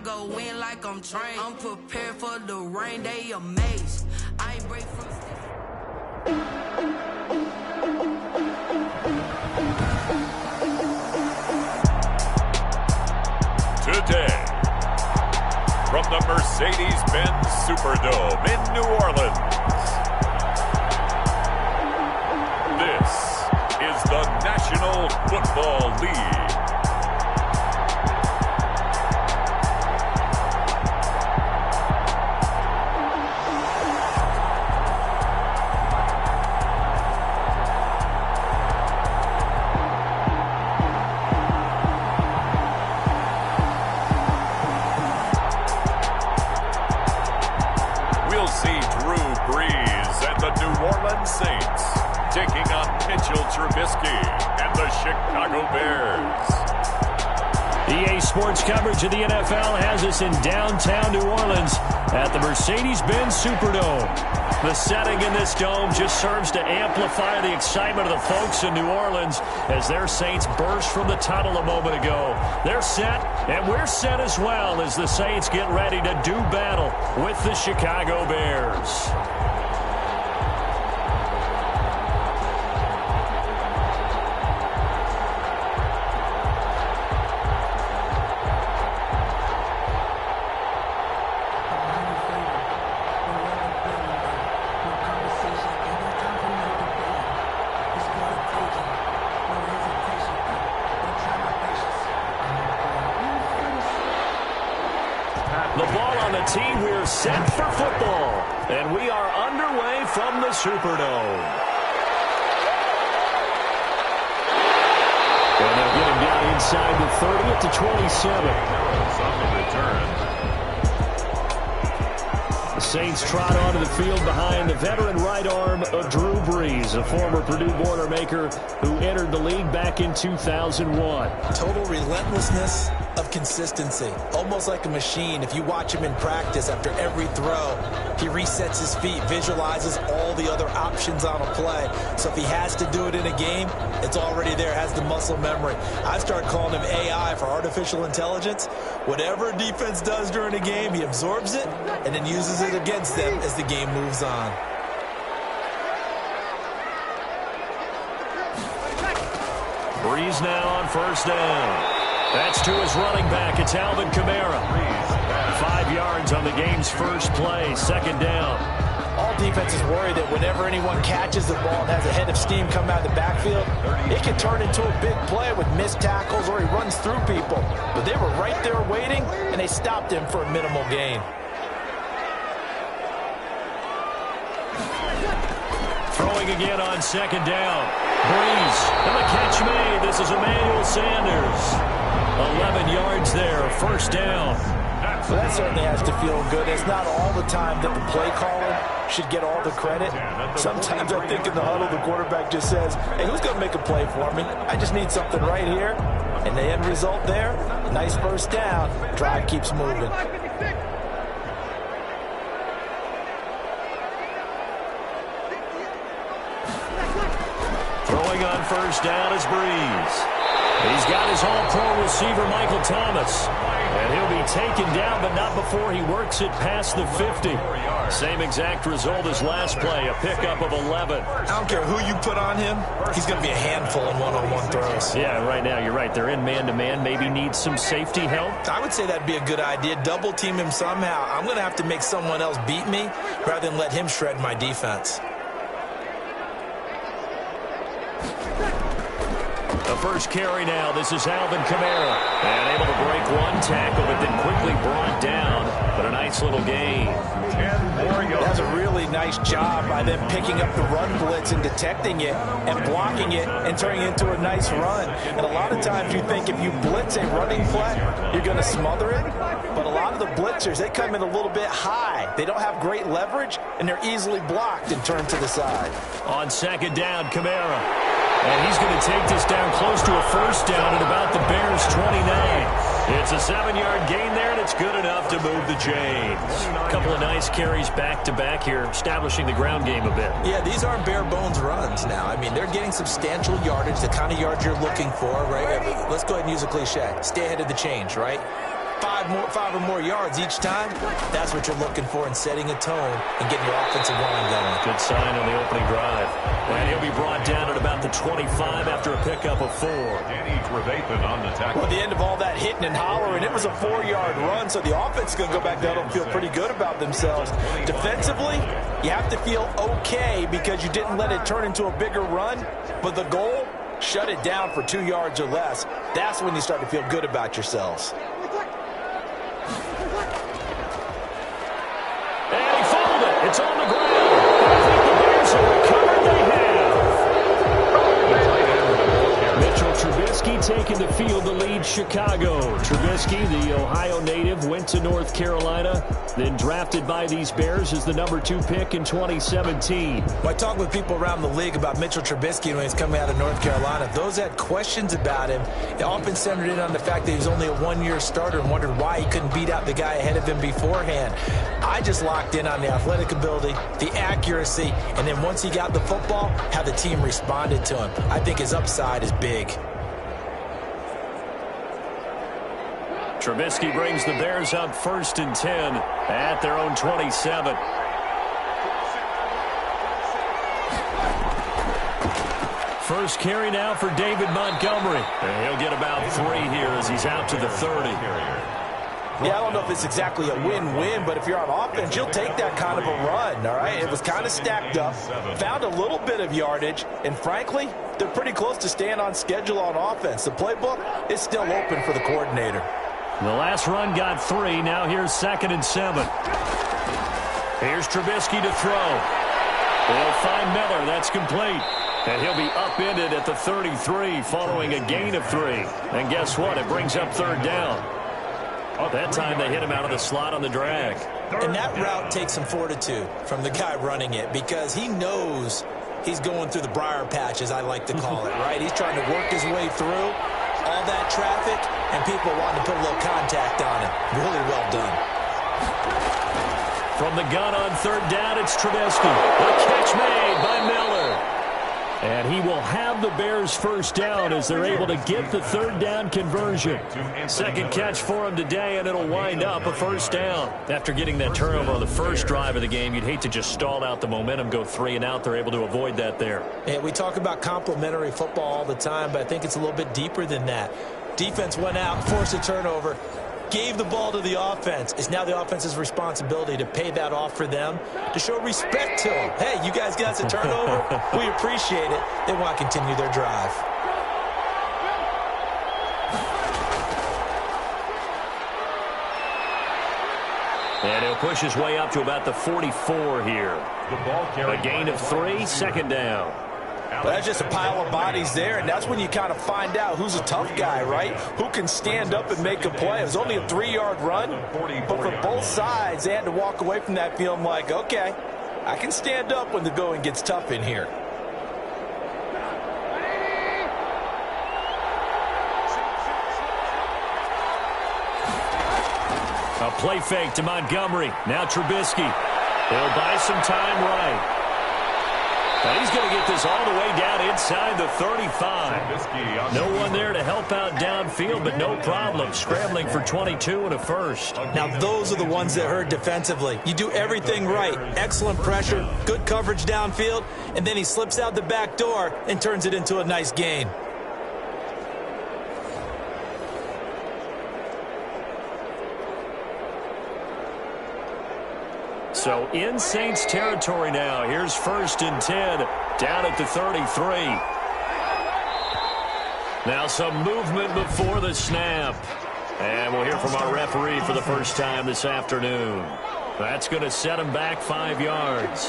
go in like I'm trained. I'm prepared for the rain, they amazed. I ain't break from today, from the Mercedes-Benz Superdome in New Orleans, this is the National Football League. Saints taking on Mitchell Trubisky and the Chicago Bears. EA Sports coverage of the NFL has us in downtown New Orleans at the Mercedes-Benz Superdome. The setting in this dome just serves to amplify the excitement of the folks in New Orleans as their Saints burst from the tunnel a moment ago. They're set, and we're set as well as the Saints get ready to do battle with the Chicago Bears. Team, we're set for football, and we are underway from the Superdome. And they'll get him down inside the 30 at the 27. On the return. The Saints trot onto the field behind the veteran right arm of Drew Brees, a former Purdue Boilermaker who entered the league back in 2001. Total relentlessness of consistency, almost like a machine. If you watch him in practice, after every throw, he resets his feet, visualizes all the other options on a play. So if he has to do it in a game, it's already there, has the muscle memory. I started calling him AI for artificial intelligence. Whatever a defense does during a game, he absorbs it and then uses it against them as the game moves on. Brees now on first down. That's to his running back. It's Alvin Kamara. 5 yards on the game's first play. Second down. All defenses worry that whenever anyone catches the ball and has a head of steam come out of the backfield, it can turn into a big play with missed tackles or he runs through people. But they were right there waiting, and they stopped him for a minimal gain. Throwing again on second down. Brees, and the catch made. This is Emmanuel Sanders. 11 yards there, first down. Well, that certainly has to feel good. It's not all the time that the play caller should get all the credit. Sometimes I think in the huddle, the quarterback just says, hey, who's going to make a play for me? I just need something right here. And the end result there, nice first down. Drive keeps moving. Throwing on first down is Brees. He's got his all-pro receiver, Michael Thomas. And he'll be taken down, but not before he works it past the 50. Same exact result as last play, a pickup of 11. I don't care who you put on him. He's going to be a handful in one-on-one throws. Yeah, right now, you're right. They're in man-to-man. Maybe needs some safety help. I would say that'd be a good idea. Double team him somehow. I'm going to have to make someone else beat me rather than let him shred my defense. The first carry now. This is Alvin Kamara. And able to break one tackle, but then quickly brought down. But a nice little gain. That's a really nice job by them picking up the run blitz and detecting it and blocking it and turning it into a nice run. And a lot of times you think if you blitz a running play, you're going to smother it. But a lot of the blitzers, they come in a little bit high. They don't have great leverage, and they're easily blocked and turned to the side. On second down, Kamara. And he's going to take this down close to a first down at about the Bears' 29. It's a 7-yard gain there, and it's good enough to move the chains. A couple of nice carries back-to-back here, establishing the ground game a bit. Yeah, these aren't bare-bones runs now. I mean, they're getting substantial yardage, the kind of yards you're looking for, right? Let's go ahead and use a cliche. Stay ahead of the change, right? five or more yards each time, that's what you're looking for in setting a tone and getting your offensive line going. Good sign on the opening drive. And he'll be brought down at about the 25 after a pickup of 4. Danny Trevathan on the tackle. Well, at the end of all that hitting and hollering, it was a 4-yard run, so the offense is going to go back down and feel pretty good about themselves. Defensively, you have to feel okay because you didn't let it turn into a bigger run, but the goal, shut it down for 2 yards or less. That's when you start to feel good about yourselves. And he fumbled it. It's on the ground. I think the Bears have recovered. They have. Mitchell Trubisky taking the field to lead Chicago. Trubisky, the Ohio native, went to North Carolina, then drafted by these Bears as the number 2 pick in 2017. Well, I talk with people around the league about Mitchell Trubisky when he's coming out of North Carolina. Those that had questions about him, it often centered in on the fact that he was only a 1-year starter and wondered why he couldn't beat out the guy ahead of him beforehand. I just locked in on the athletic ability, the accuracy, and then once he got the football, how the team responded to him. I think his upside is big. Trubisky brings the Bears up 1st and 10 at their own 27. First carry now for David Montgomery. And he'll get about 3 here as he's out to the 30. Yeah, I don't know if it's exactly a win-win, but if you're on offense, you'll take that kind of a run, all right? It was kind of stacked up, found a little bit of yardage, and frankly, they're pretty close to staying on schedule on offense. The playbook is still open for the coordinator. The last run got 3. Now here's 2nd and 7. Here's Trubisky to throw. They'll find Miller. That's complete. And he'll be upended at the 33 following a gain of 3. And guess what? It brings up 3rd down. That time they hit him out of the slot on the drag. And that route takes some fortitude from the guy running it because he knows he's going through the briar patch, as I like to call it, right? He's trying to work his way through all that traffic and people wanting to put a little contact on him. Really well done. From the gun on 3rd down, it's Trubisky. The catch made by Miller. And he will have the Bears' 1st down as they're able to get the 3rd down conversion. 2nd catch for him today, and it'll wind up a 1st down. After getting that turnover on the first drive of the game, you'd hate to just stall out the momentum, go 3 and out. They're able to avoid that there. Yeah, we talk about complementary football all the time, but I think it's a little bit deeper than that. Defense went out, forced a turnover, gave the ball to the offense. It's now the offense's responsibility to pay that off for them, to show respect to them. Hey, you guys got us a turnover. We appreciate it. They want to continue their drive. And he'll push his way up to about the 44 here. A gain of 3, 2nd down. But that's just a pile of bodies there, and that's when you kind of find out who's a tough guy, right? Who can stand up and make a play. It was only a 3-yard run, but for both sides, they had to walk away from that feeling like, okay, I can stand up when the going gets tough in here. A play fake to Montgomery. Now Trubisky. He'll buy some time right. And he's going to get this all the way down inside the 35. No one there to help out downfield, but no problem. Scrambling for 22 and a 1st. Now, those are the ones that hurt defensively. You do everything right. Excellent pressure, good coverage downfield, and then he slips out the back door and turns it into a nice gain. So in Saints territory now. Here's 1st and 10 down at the 33. Now some movement before the snap. And we'll hear from our referee for the first time this afternoon. That's going to set him back 5 yards.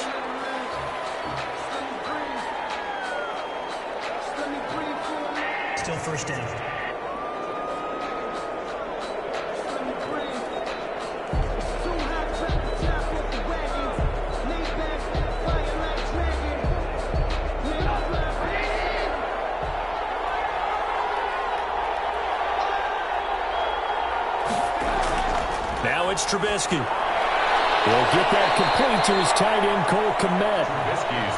Still 1st down. Now it's Trubisky. He'll get that complete to his tight end, Cole Kmet.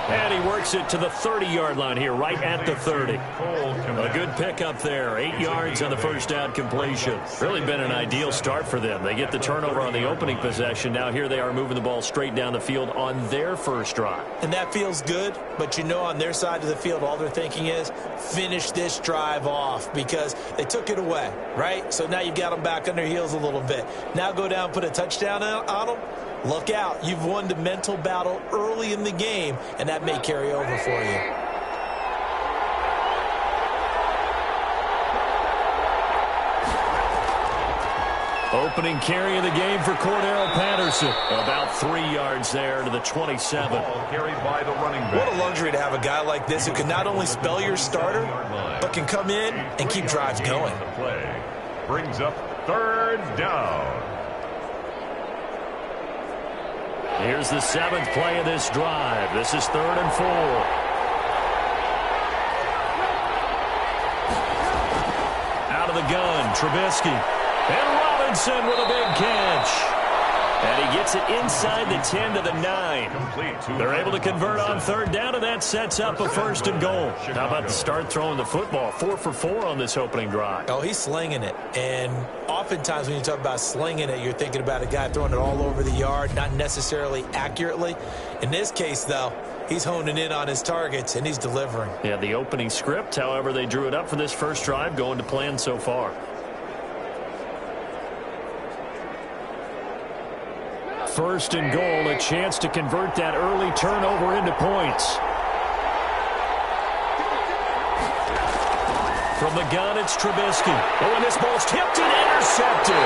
And he works it to the 30-yard line here, right at the 30. A good pickup there. 8 yards on the first down completion. Really been an ideal start for them. They get the turnover on the opening possession. Now here they are moving the ball straight down the field on their first drive. And that feels good, but you know on their side of the field, all they're thinking is finish this drive off because they took it away, right? So now you've got them back on their heels a little bit. Now go down, put a touchdown on them. Look out. You've won the mental battle early in the game, and that may carry over for you. Opening carry of the game for Cordell Patterson. About 3 yards there to the 27. Carried by the running back. What a luxury to have a guy like this who can not only spell your starter, but can come in and keep drives going. The play brings up third down. Here's the 7th play of this drive. This is 3rd and 4. Out of the gun, Trubisky. And Robinson with a big catch. And he gets it inside the 10 to the 9. They're able to convert on 3rd down, and that sets up a 1st and goal. How about to start throwing the football? 4 for 4 on this opening drive. Oh, he's slinging it. And oftentimes when you talk about slinging it, you're thinking about a guy throwing it all over the yard, not necessarily accurately. In this case, though, he's honing in on his targets, and he's delivering. Yeah, the opening script, however, they drew it up for this first drive, going to plan so far. 1st and goal, a chance to convert that early turnover into points. From the gun, it's Trubisky. Oh, and this ball's tipped and intercepted.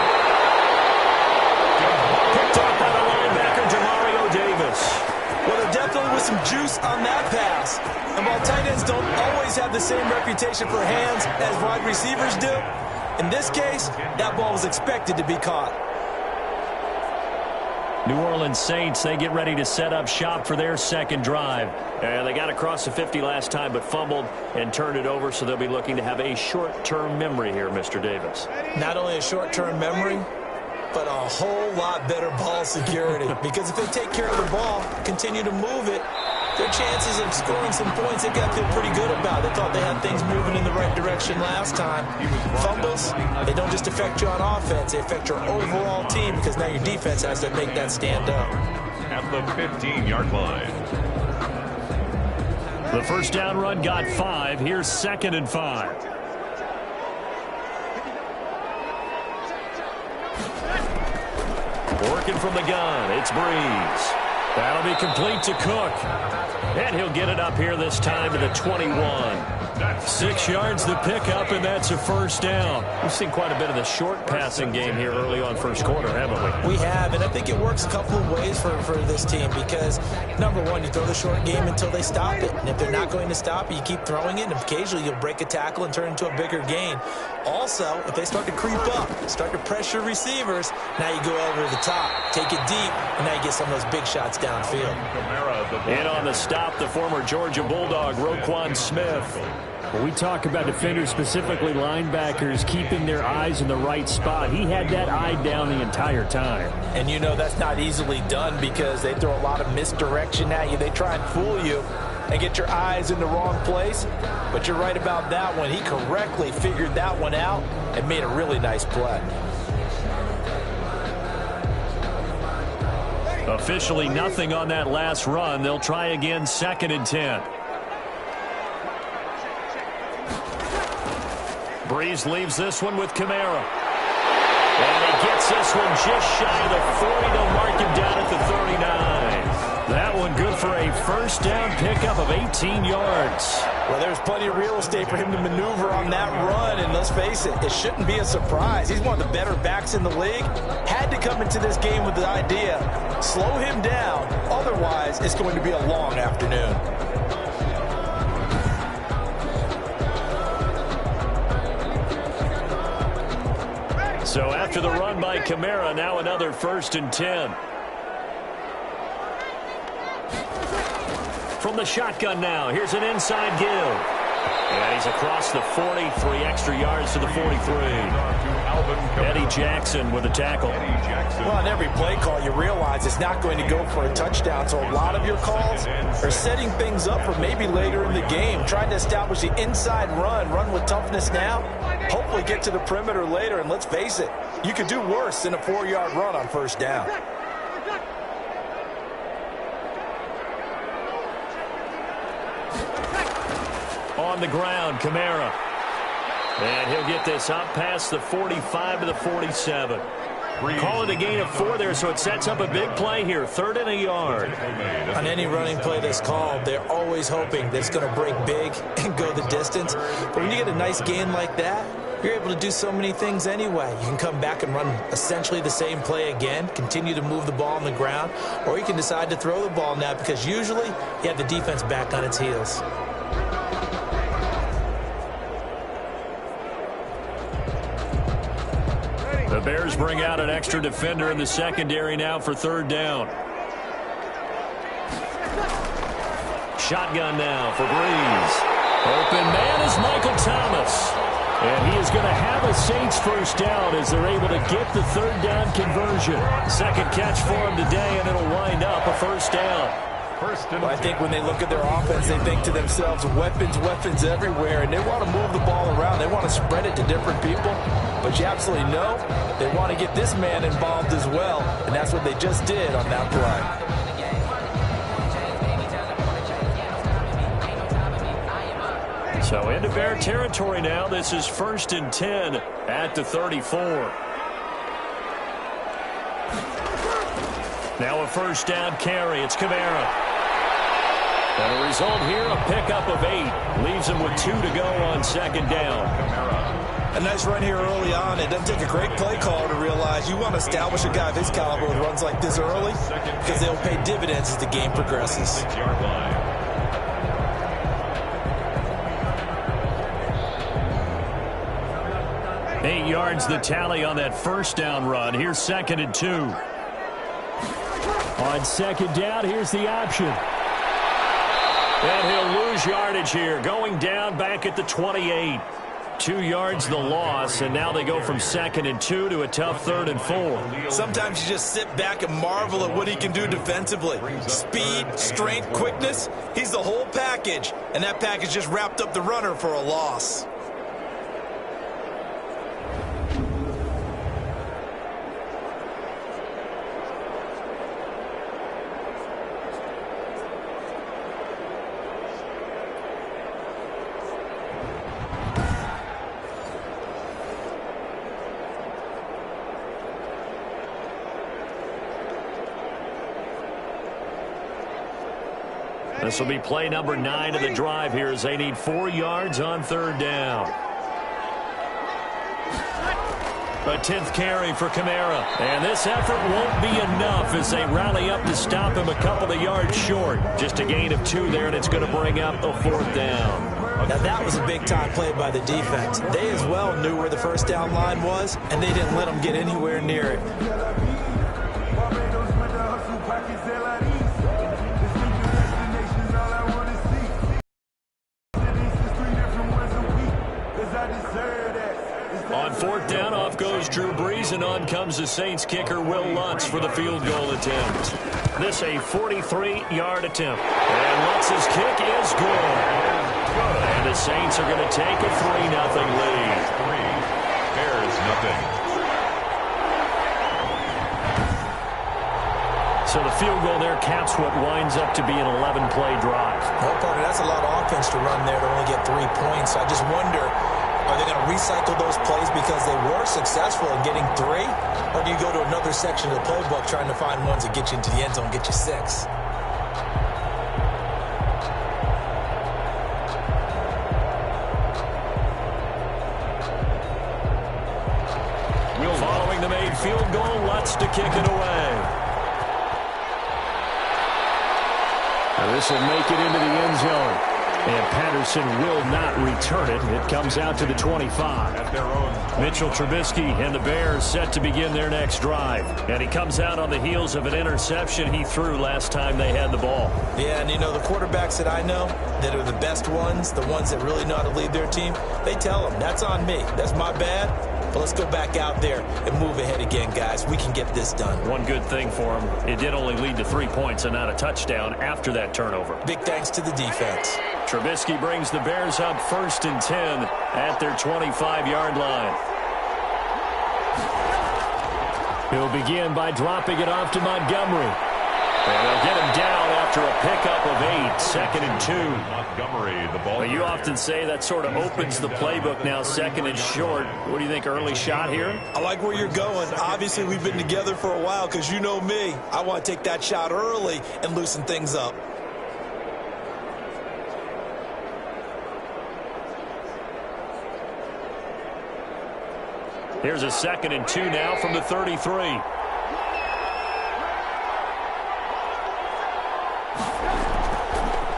Picked off by the linebacker, Demario Davis. Well, there definitely was some juice on that pass. And while tight ends don't always have the same reputation for hands as wide receivers do, in this case, that ball was expected to be caught. New Orleans Saints, they get ready to set up shop for their second drive. And they got across the 50 last time, but fumbled and turned it over, so they'll be looking to have a short-term memory here, Mr. Davis. Not only a short-term memory, but a whole lot better ball security. Because if they take care of the ball, continue to move it, their chances of scoring some points, they've got to feel pretty good about. They thought they had things moving in the right direction last time. Fumbles, they don't just affect you on offense. They affect your overall team because now your defense has to make that stand up. At the 15-yard line. The first down run got 5. Here's 2nd and 5. Working from the gun, it's Breeze. That'll be complete to Cook. And he'll get it up here this time to the 21. 6 yards to pick up, and that's a first down. We've seen quite a bit of the short passing game here early on first quarter, haven't we? We have, and I think it works a couple of ways for this team because, number one, you throw the short game until they stop it. And if they're not going to stop it, you keep throwing it, and occasionally you'll break a tackle and turn into a bigger gain. Also, if they start to creep up, start to pressure receivers, now you go over the top, take it deep, and now you get some of those big shots downfield. In on the stop, the former Georgia Bulldog, Roquan Smith. When we talk about defenders, specifically linebackers, keeping their eyes in the right spot, he had that eye down the entire time. And you know that's not easily done because they throw a lot of misdirection at you. They try and fool you and get your eyes in the wrong place. But you're right about that one. He correctly figured that one out and made a really nice play. Officially nothing on that last run. They'll try again, 2nd and 10. Breeze leaves this one with Kamara. And he gets this one just shy of the 40. They'll mark him down at the 39. That one good for a first down pickup of 18 yards. Well, there's plenty of real estate for him to maneuver on that run, and let's face it, it shouldn't be a surprise. He's one of the better backs in the league. Had to come into this game with the idea, slow him down, otherwise it's going to be a long afternoon. So after the run by Kamara, now another 1st and 10. From the shotgun now, here's an inside give. And he's across the 40, 3 extra yards to the 43. Eddie Jackson with a tackle. Well, on every play call, you realize it's not going to go for a touchdown, so a lot of your calls are setting things up for maybe later in the game, trying to establish the inside run with toughness now, hopefully get to the perimeter later, and let's face it, you could do worse than a 4-yard run on first down. On the ground, Kamara. And he'll get this up past the 45 to the 47. Call it a gain of 4 there, so it sets up a big play here. 3rd and a yard. On any running play that's called, they're always hoping that it's going to break big and go the distance. But when you get a nice gain like that, you're able to do so many things anyway. You can come back and run essentially the same play again, continue to move the ball on the ground, or you can decide to throw the ball now because usually you have the defense back on its heels. The Bears bring out an extra defender in the secondary now for 3rd down. Shotgun now for Breeze. Open man is Michael Thomas. And he is going to have a Saints first down as they're able to get the 3rd down conversion. Second catch for him today, and it'll wind up a first down. Well, I think when they look at their offense, they think to themselves, weapons everywhere, and they want to move the ball around. They want to spread it to different people, but you absolutely know they want to get this man involved as well, and that's what they just did on that play. So into Bear territory now. This is 1st and 10 at the 34. Now a first down carry. It's Kamara. And a result here, a pickup of 8. Leaves him with 2 to go on 2nd down. A nice run here early on. It doesn't take a great play call to realize you want to establish a guy of his caliber with runs like this early because they'll pay dividends as the game progresses. 8 yards the tally on that first down run. Here's 2nd and 2. On 2nd down, here's the option. And he'll lose yardage here. Going down back at the 28. 2 yards the loss, and now they go from 2nd and 2 to a tough 3rd and 4. Sometimes you just sit back and marvel at what he can do defensively. Speed, strength, quickness, he's the whole package. And that package just wrapped up the runner for a loss. This will be play number 9 of the drive here as they need 4 yards on 3rd down. A 10th carry for Kamara. And this effort won't be enough as they rally up to stop him a couple of yards short. Just a gain of 2 there, and it's going to bring up a 4th down. Now that was a big-time play by the defense. They as well knew where the first down line was, and they didn't let them get anywhere near it. On 4th down, off goes Drew Brees, and on comes the Saints kicker, Will Lutz, for the field goal attempt. This a 43-yard attempt. And Lutz's kick is good. And the Saints are going to take a 3-0 lead. Bears nothing. So the field goal there caps what winds up to be an 11-play drive. Well, partner, that's a lot of offense to run there to only get 3 points. I just wonder, are they going to recycle those plays because they were successful in getting 3? Or do you go to another section of the playbook trying to find ones that get you into the end zone, get you 6? Following the made field goal, Lutz to kick it away. Now this will make it into the end zone. And Patterson will not return it. It comes out to the 25. At their own. Mitchell Trubisky and the Bears set to begin their next drive. And he comes out on the heels of an interception he threw last time they had the ball. Yeah, and you know, the quarterbacks that I know that are the best ones, the ones that really know how to lead their team, they tell them, that's on me. That's my bad. But let's go back out there and move ahead again, guys. We can get this done. One good thing for him, it did only lead to 3 points and not a touchdown after that turnover. Big thanks to the defense. Trubisky brings the Bears up 1st and 10 at their 25-yard line. He'll begin by dropping it off to Montgomery. And they'll get him down after a pickup of 8, 2nd and 2. Montgomery, the ball. Well, you often say that sort of opens the playbook now, 2nd and short. What do you think, early shot here? I like where you're going. Obviously, we've been together for a while because you know me. I want to take that shot early and loosen things up. Here's a 2nd and 2 now from the 33.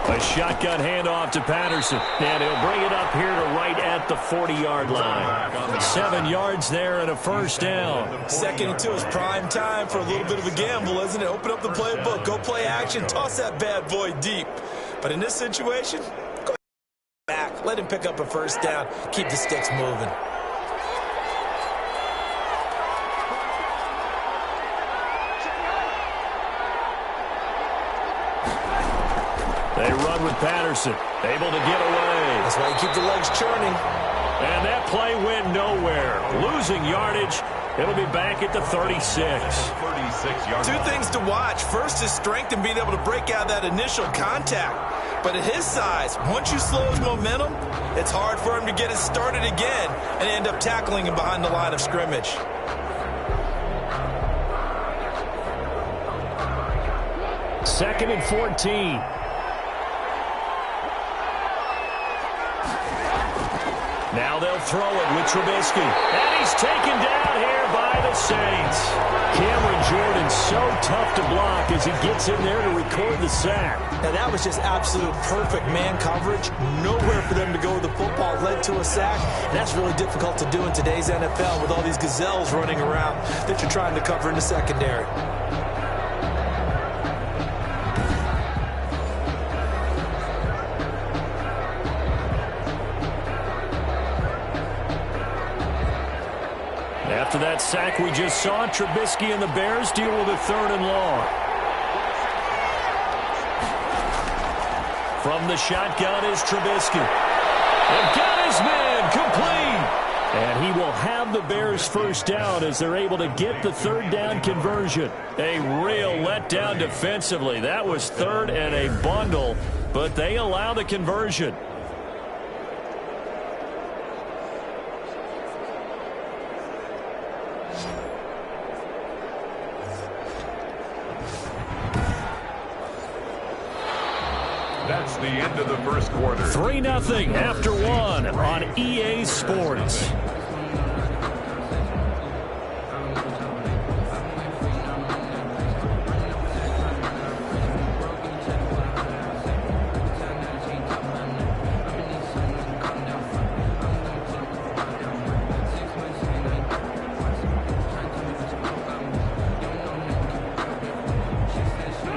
A shotgun handoff to Patterson, and he'll bring it up here to right at the 40-yard line. 7 yards there and a first down. 2nd and 2 is prime time for a little bit of a gamble, isn't it? Open up the playbook, go play action, toss that bad boy deep. But in this situation, go back, let him pick up a first down, keep the sticks moving. They run with Patterson, able to get away. That's why you keep the legs churning. And that play went nowhere. Losing yardage. It'll be back at the 36. 36-yard. Two things to watch. First is strength and being able to break out that initial contact. But at his size, once you slow his momentum, it's hard for him to get it started again and end up tackling him behind the line of scrimmage. Second and 14. Now they'll throw it with Trubisky. And he's taken down here by the Saints. Cameron Jordan so tough to block as he gets in there to record the sack. Now that was just absolute perfect man coverage. Nowhere for them to go with the football. Led to a sack. And that's really difficult to do in today's NFL with all these gazelles running around that you're trying to cover in the secondary. After that sack we just saw, Trubisky and the Bears deal with a 3rd and long. From the shotgun is Trubisky. And got his man complete. And he will have the Bears first down as they're able to get the 3rd down conversion. A real letdown defensively. That was 3rd and a bundle, but they allow the conversion. That's the end of the first quarter. 3-0 after 1 on EA Sports.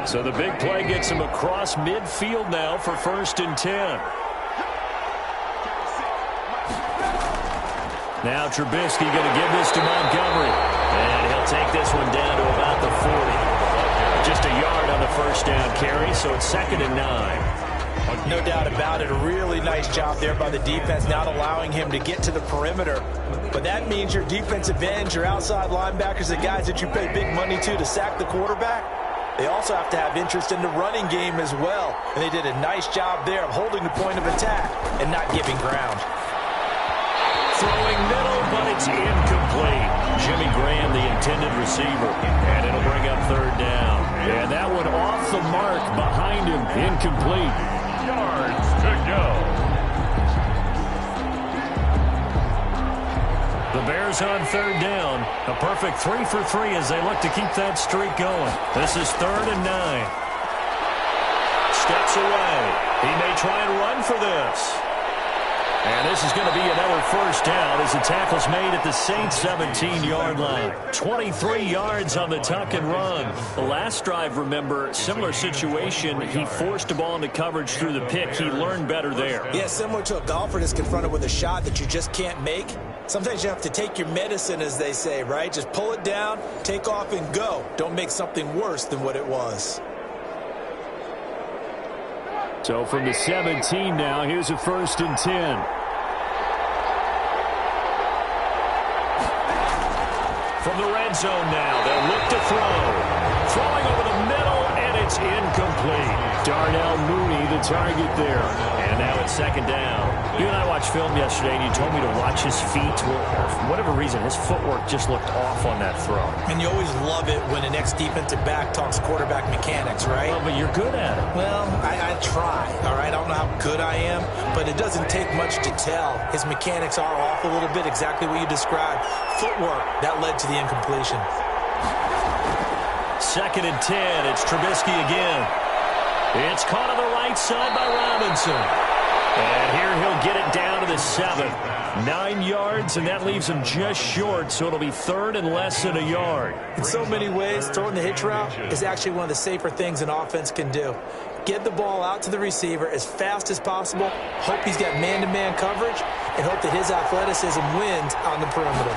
So the big play gets him across midfield now for 1st and 10. Now Trubisky going to give this to Montgomery. And he'll take this one down to about the 40. Just a yard on the first down carry, so it's 2nd and 9. No doubt about it. A really nice job there by the defense, not allowing him to get to the perimeter. But that means your defensive ends, your outside linebackers, the guys that you pay big money to sack the quarterback, they also have to have interest in the running game as well. And they did a nice job there of holding the point of attack and not giving ground. Throwing middle, but it's incomplete. Jimmy Graham, the intended receiver. And it'll bring up 3rd down. And that one off the mark behind him. Incomplete. Yards to go. The Bears on 3rd down. A perfect 3 for 3 as they look to keep that streak going. This is 3rd and 9. Steps away. He may try and run for this. And this is going to be another first down as the tackle's made at the Saints' 17-yard line. 23 yards on the tuck and run. The last drive, remember, similar situation. He forced the ball into coverage through the pick. He learned better there. Yeah, similar to a golfer that's confronted with a shot that you just can't make. Sometimes you have to take your medicine, as they say, right? Just pull it down, take off, and go. Don't make something worse than what it was. So from the 17 now, here's a 1st and 10. From the red zone now, they'll look to throw. Throwing over the middle, and it's incomplete. Darnell Mooney, the target there. And now it's 2nd down. You and I watched film yesterday, and you told me to watch his feet. For whatever reason, his footwork just looked off on that throw. And you always love it when an ex-defensive back talks quarterback mechanics, right? Well, but you're good at it. Well, I try, all right? I don't know how good I am, but it doesn't take much to tell. His mechanics are off a little bit, exactly what you described. Footwork, that led to the incompletion. 2nd and 10. It's Trubisky again. It's caught on the right side by Robinson. And here he'll get it down to the 7. 9 yards, and that leaves him just short, so it'll be 3rd and less than a yard. In so many ways, throwing the hitch route is actually one of the safer things an offense can do. Get the ball out to the receiver as fast as possible, hope he's got man-to-man coverage, and hope that his athleticism wins on the perimeter.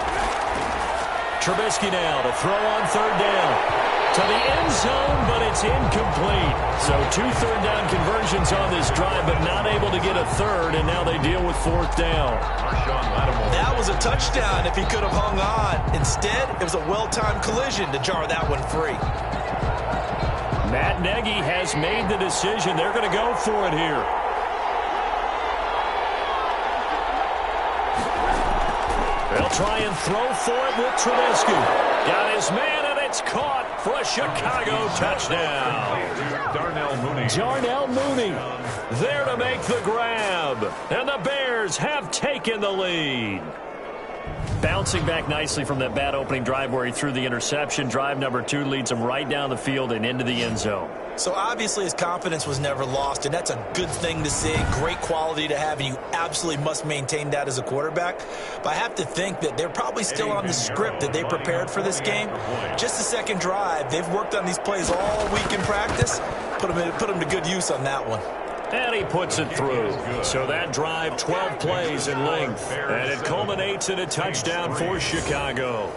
Trubisky now to throw on 3rd down. To the end zone, but it's incomplete. So 2 third-down conversions on this drive, but not able to get a 3rd, and now they deal with 4th down. That was a touchdown if he could have hung on. Instead, it was a well-timed collision to jar that one free. Matt Nagy has made the decision. They're going to go for it here. They'll try and throw for it with Trubisky. Got his man, and it's caught for a Chicago touchdown. Darnell Mooney there to make the grab. And the Bears have taken the lead. Bouncing back nicely from that bad opening drive where he threw the interception. Drive number 2 leads him right down the field and into the end zone. So obviously his confidence was never lost, and that's a good thing to see. Great quality to have, and you absolutely must maintain that as a quarterback. But I have to think that they're probably still on the script that they prepared for this game. Just the 2nd drive, they've worked on these plays all week in practice. Put them to good use on that one. And he puts it through. So that drive, 12 plays in length. And it culminates in a touchdown for Chicago.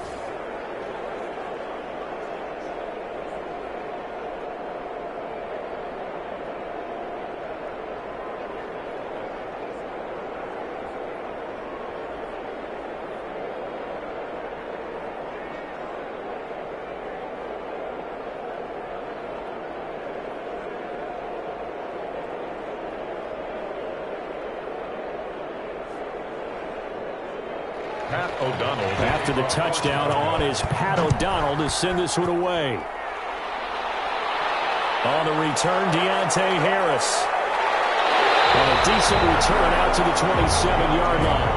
After the touchdown on is Pat O'Donnell to send this one away. On the return, Deontay Harris. And a decent return out to the 27-yard line.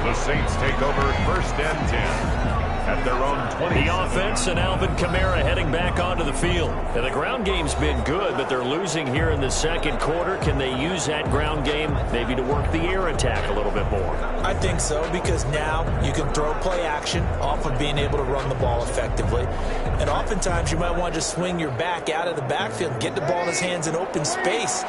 The Saints take over 1st and 10. At their own 20. The offense and Alvin Kamara heading back onto the field. And the ground game's been good, but they're losing here in the 2nd quarter. Can they use that ground game maybe to work the air attack a little bit more? I think so, because now you can throw play action off of being able to run the ball effectively. And oftentimes you might want to just swing your back out of the backfield, get the ball in his hands in open space.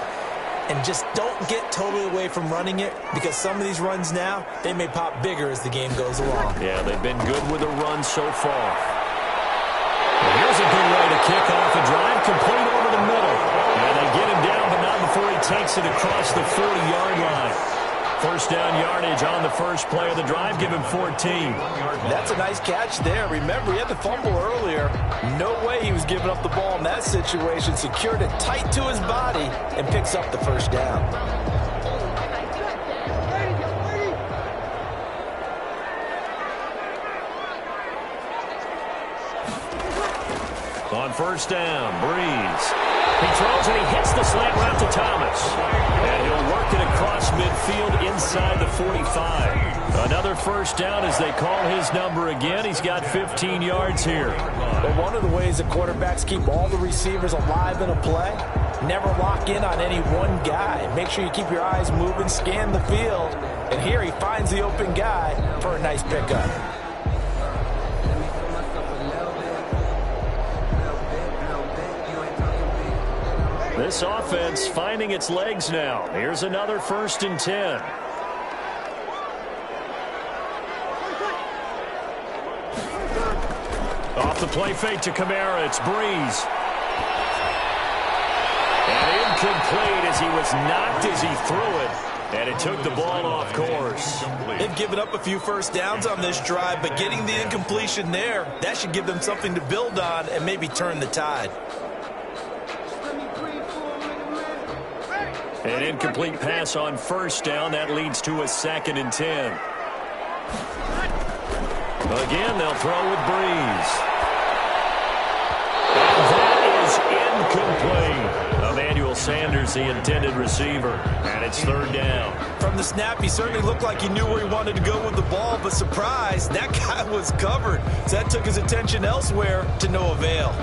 And just don't get totally away from running it, because some of these runs now, they may pop bigger as the game goes along. Yeah, they've been good with the run so far. Well, here's a good way to kick off a drive, complete over the middle. And they get him down, but not before he takes it across the 40-yard line. 1st down yardage on the first play of the drive, give him 14. That's a nice catch there. Remember, he had the fumble earlier. No way he was giving up the ball in that situation. Secured it tight to his body and picks up the 1st down. On first down, Breeze. He throws and he hits the slant route to Thomas. And he'll work it across midfield inside the 45. Another first down as they call his number again. He's got 15 yards here. But one of the ways that quarterbacks keep all the receivers alive in a play, never lock in on any one guy. Make sure you keep your eyes moving, scan the field. And here he finds the open guy for a nice pickup. This offense finding its legs now. Here's another 1st and 10. Off the play fake to Kamara. It's Breeze. And incomplete as he was knocked as he threw it. And it took the ball off course. They've given up a few first downs on this drive, but getting the incompletion there, that should give them something to build on and maybe turn the tide. An incomplete pass on first down. That leads to a 2nd and 10. Again, they'll throw with Breeze. And that is incomplete. Emmanuel Sanders, the intended receiver. And it's 3rd down. From the snap, he certainly looked like he knew where he wanted to go with the ball, but surprise, that guy was covered. So that took his attention elsewhere to no avail.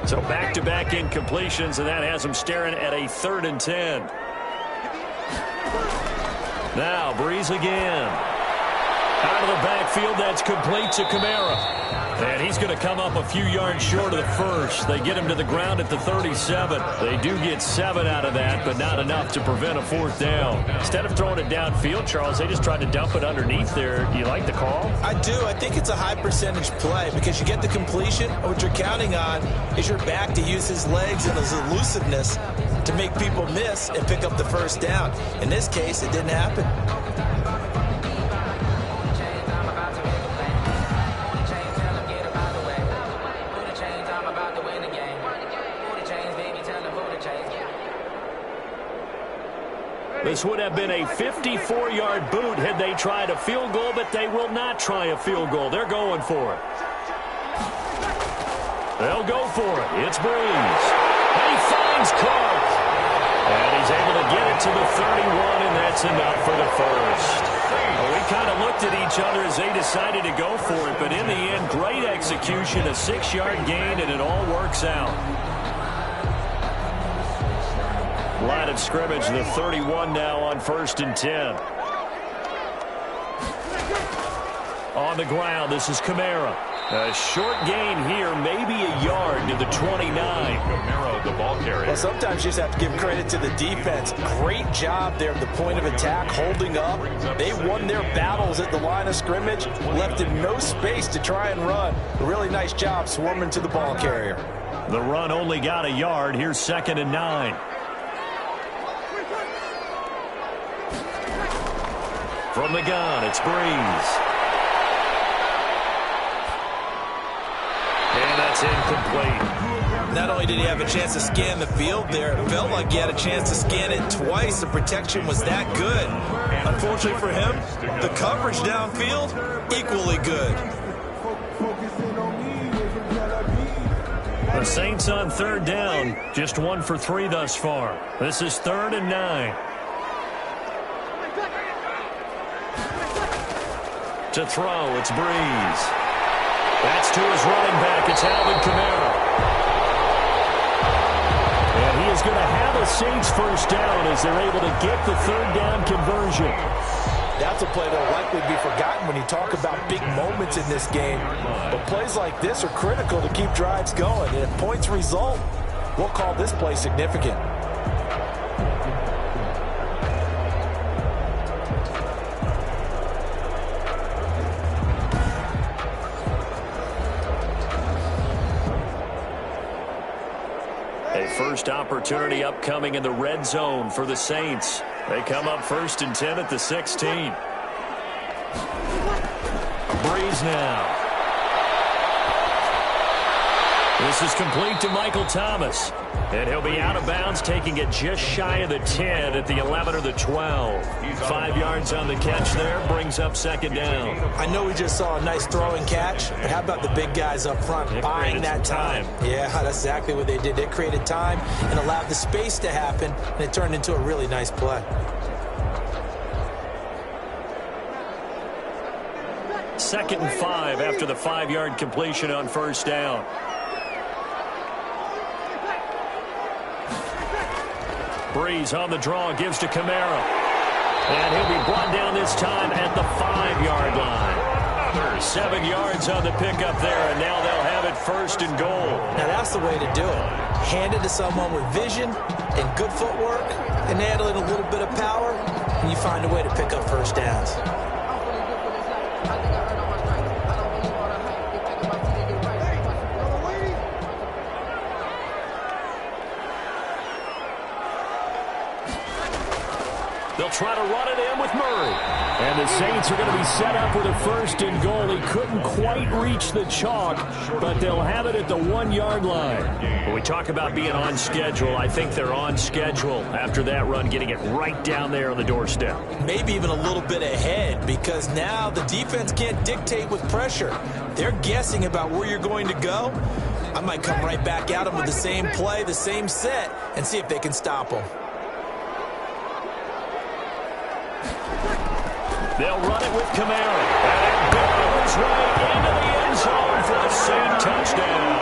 So back-to-back incompletions, and that has him staring at a 3rd and 10. Now Breeze again. Out of the backfield, that's complete to Kamara. And he's going to come up a few yards short of the first. They get him to the ground at the 37. They do get 7 out of that, but not enough to prevent a 4th down. Instead of throwing it downfield, Charles, they just tried to dump it underneath there. Do you like the call? I do. I think it's a high-percentage play because you get the completion, and what you're counting on is your back to use his legs and his elusiveness to make people miss and pick up the first down. In this case, it didn't happen. This would have been a 54-yard boot had they tried a field goal, but they will not try a field goal. They're going for it. They'll go for it. It's Breeze. And he finds Clark. And he's able to get it to the 31, and that's enough for the first. Well, we kind of looked at each other as they decided to go for it, but in the end, great execution, a 6-yard gain, and it all works out. Line of scrimmage, the 31 now on 1st and 10. On the ground, this is Kamara. A short gain here, maybe a yard to the 29. Kamara, the ball carrier. Well, sometimes you just have to give credit to the defense. Great job there at the point of attack, holding up. They won their battles at the line of scrimmage, left him no space to try and run. A really nice job swarming to the ball carrier. The run only got a yard. Here's 2nd and 9. From the gun, it's Breeze. And that's incomplete. Not only did he have a chance to scan the field there, it felt like he had a chance to scan it twice. The protection was that good. Unfortunately for him, the coverage downfield, equally good. The Saints on 3rd down, just 1 for 3 thus far. This is 3rd and 9. To throw, it's Breeze. That's to his running back. It's Alvin Kamara. And he is going to have a Saints first down as they're able to get the 3rd down conversion. That's a play that will likely be forgotten when you talk about big moments in this game. But plays like this are critical to keep drives going. And if points result, we'll call this play significant. First opportunity upcoming in the red zone for the Saints. They come up 1st and 10 at the 16. Breeze now. This is complete to Michael Thomas. And he'll be out of bounds, taking it just shy of the 10 at the 11 or the 12. 5 yards on the catch there, brings up second down. I know we just saw a nice throw and catch, but how about the big guys up front buying that time? Yeah, that's exactly what they did. They created time and allowed the space to happen, and it turned into a really nice play. Second and 5 after the 5-yard completion on first down. Breeze on the draw, gives to Kamara. And he'll be brought down this time at the 5-yard line. 7 yards on the pickup there, and now they'll have it first and goal. Now that's the way to do it. Hand it to someone with vision and good footwork, and add in a little bit of power, and you find a way to pick up first downs. They'll try to run it in with Murray. And the Saints are going to be set up with a first and goal. He couldn't quite reach the chalk, but they'll have it at the 1-yard line. When we talk about being on schedule, I think they're on schedule after that run, getting it right down there on the doorstep. Maybe even a little bit ahead, because now the defense can't dictate with pressure. They're guessing about where you're going to go. I might come right back at them with the same play, the same set, and see if they can stop them. They'll run it with Kamara. And it goes right into the end zone for a Saint touchdown.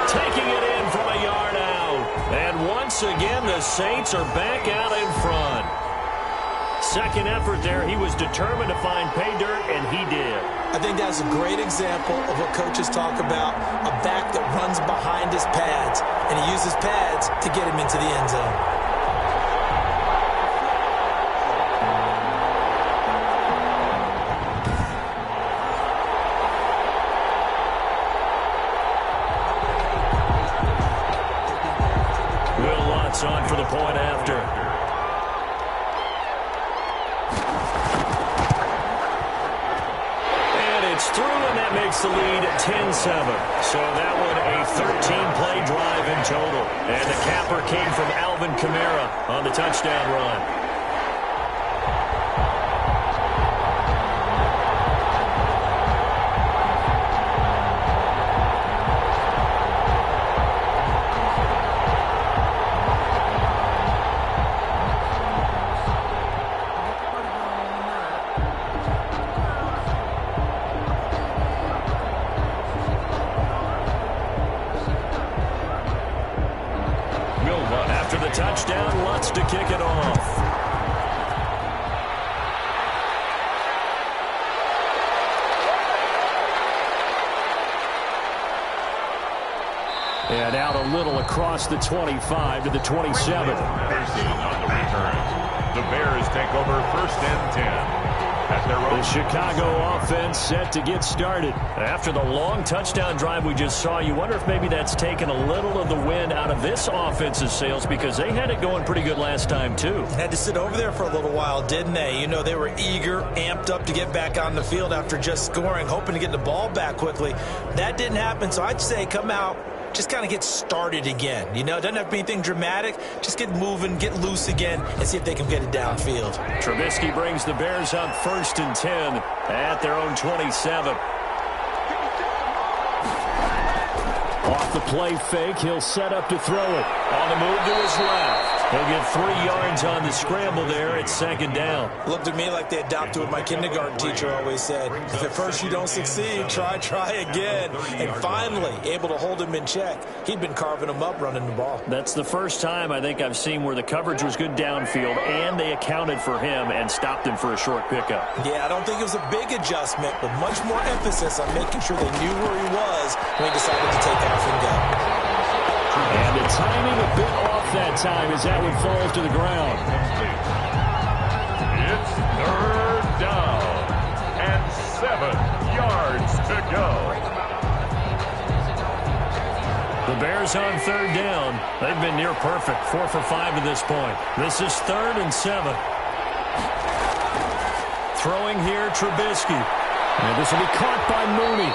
Taking it in from a yard out. And once again, the Saints are back out in front. Second effort there. He was determined to find pay dirt, and he did. I think that's a great example of what coaches talk about, a back that runs behind his pads, and he uses pads to get him into the end zone. On for the point after. And it's through, and that makes the lead 10-7. So that one a 13-play drive in total. And the capper came from Alvin Kamara on the touchdown run. Touchdown, Lutz to kick it off. And out a little across the 25 to the 27. On the return. The Bears take over first and 10. The Chicago offense set to get started. After the long touchdown drive we just saw, you wonder if maybe that's taken a little of the wind out of this offense's sails, because they had it going pretty good last time too. Had to sit over there for a little while, didn't they? You know, they were eager, amped up to get back on the field after just scoring, hoping to get the ball back quickly. That didn't happen, so I'd say come out, just kind of get started again. You know, it doesn't have to be anything dramatic. Just get moving, get loose again, and see if they can get it downfield. Trubisky brings the Bears up first and 10 at their own 27. Off the play fake, he'll set up to throw it. On the move to his left. He'll get 3 yards on the scramble there. It's second down. Looked at me like they adopted what my kindergarten teacher always said. If at first you don't succeed, try again. And finally, able to hold him in check. He'd been carving him up running the ball. That's the first time I think I've seen where the coverage was good downfield, and they accounted for him and stopped him for a short pickup. Yeah, I don't think it was a big adjustment, but much more emphasis on making sure they knew where he was when he decided to take off and go. And the timing a bit off that time as that one falls to the ground. It's third down and 7 yards to go. The Bears on third down. They've been near perfect, 4 for 5 to this point. This is 3rd and 7. Throwing here, Trubisky. And this will be caught by Mooney.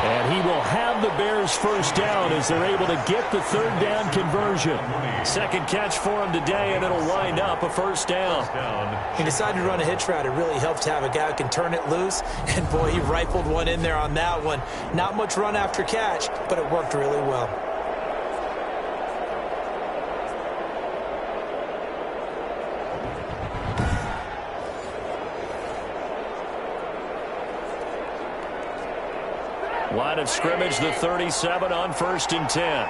And he will have the Bears first down as they're able to get the third down conversion. Second catch for him today, and it'll wind up a first down. He decided to run a hitch route. It really helps to have a guy who can turn it loose. And, boy, he rifled one in there on that one. Not much run after catch, but it worked really well. Line of scrimmage, the 37 on 1st and 10.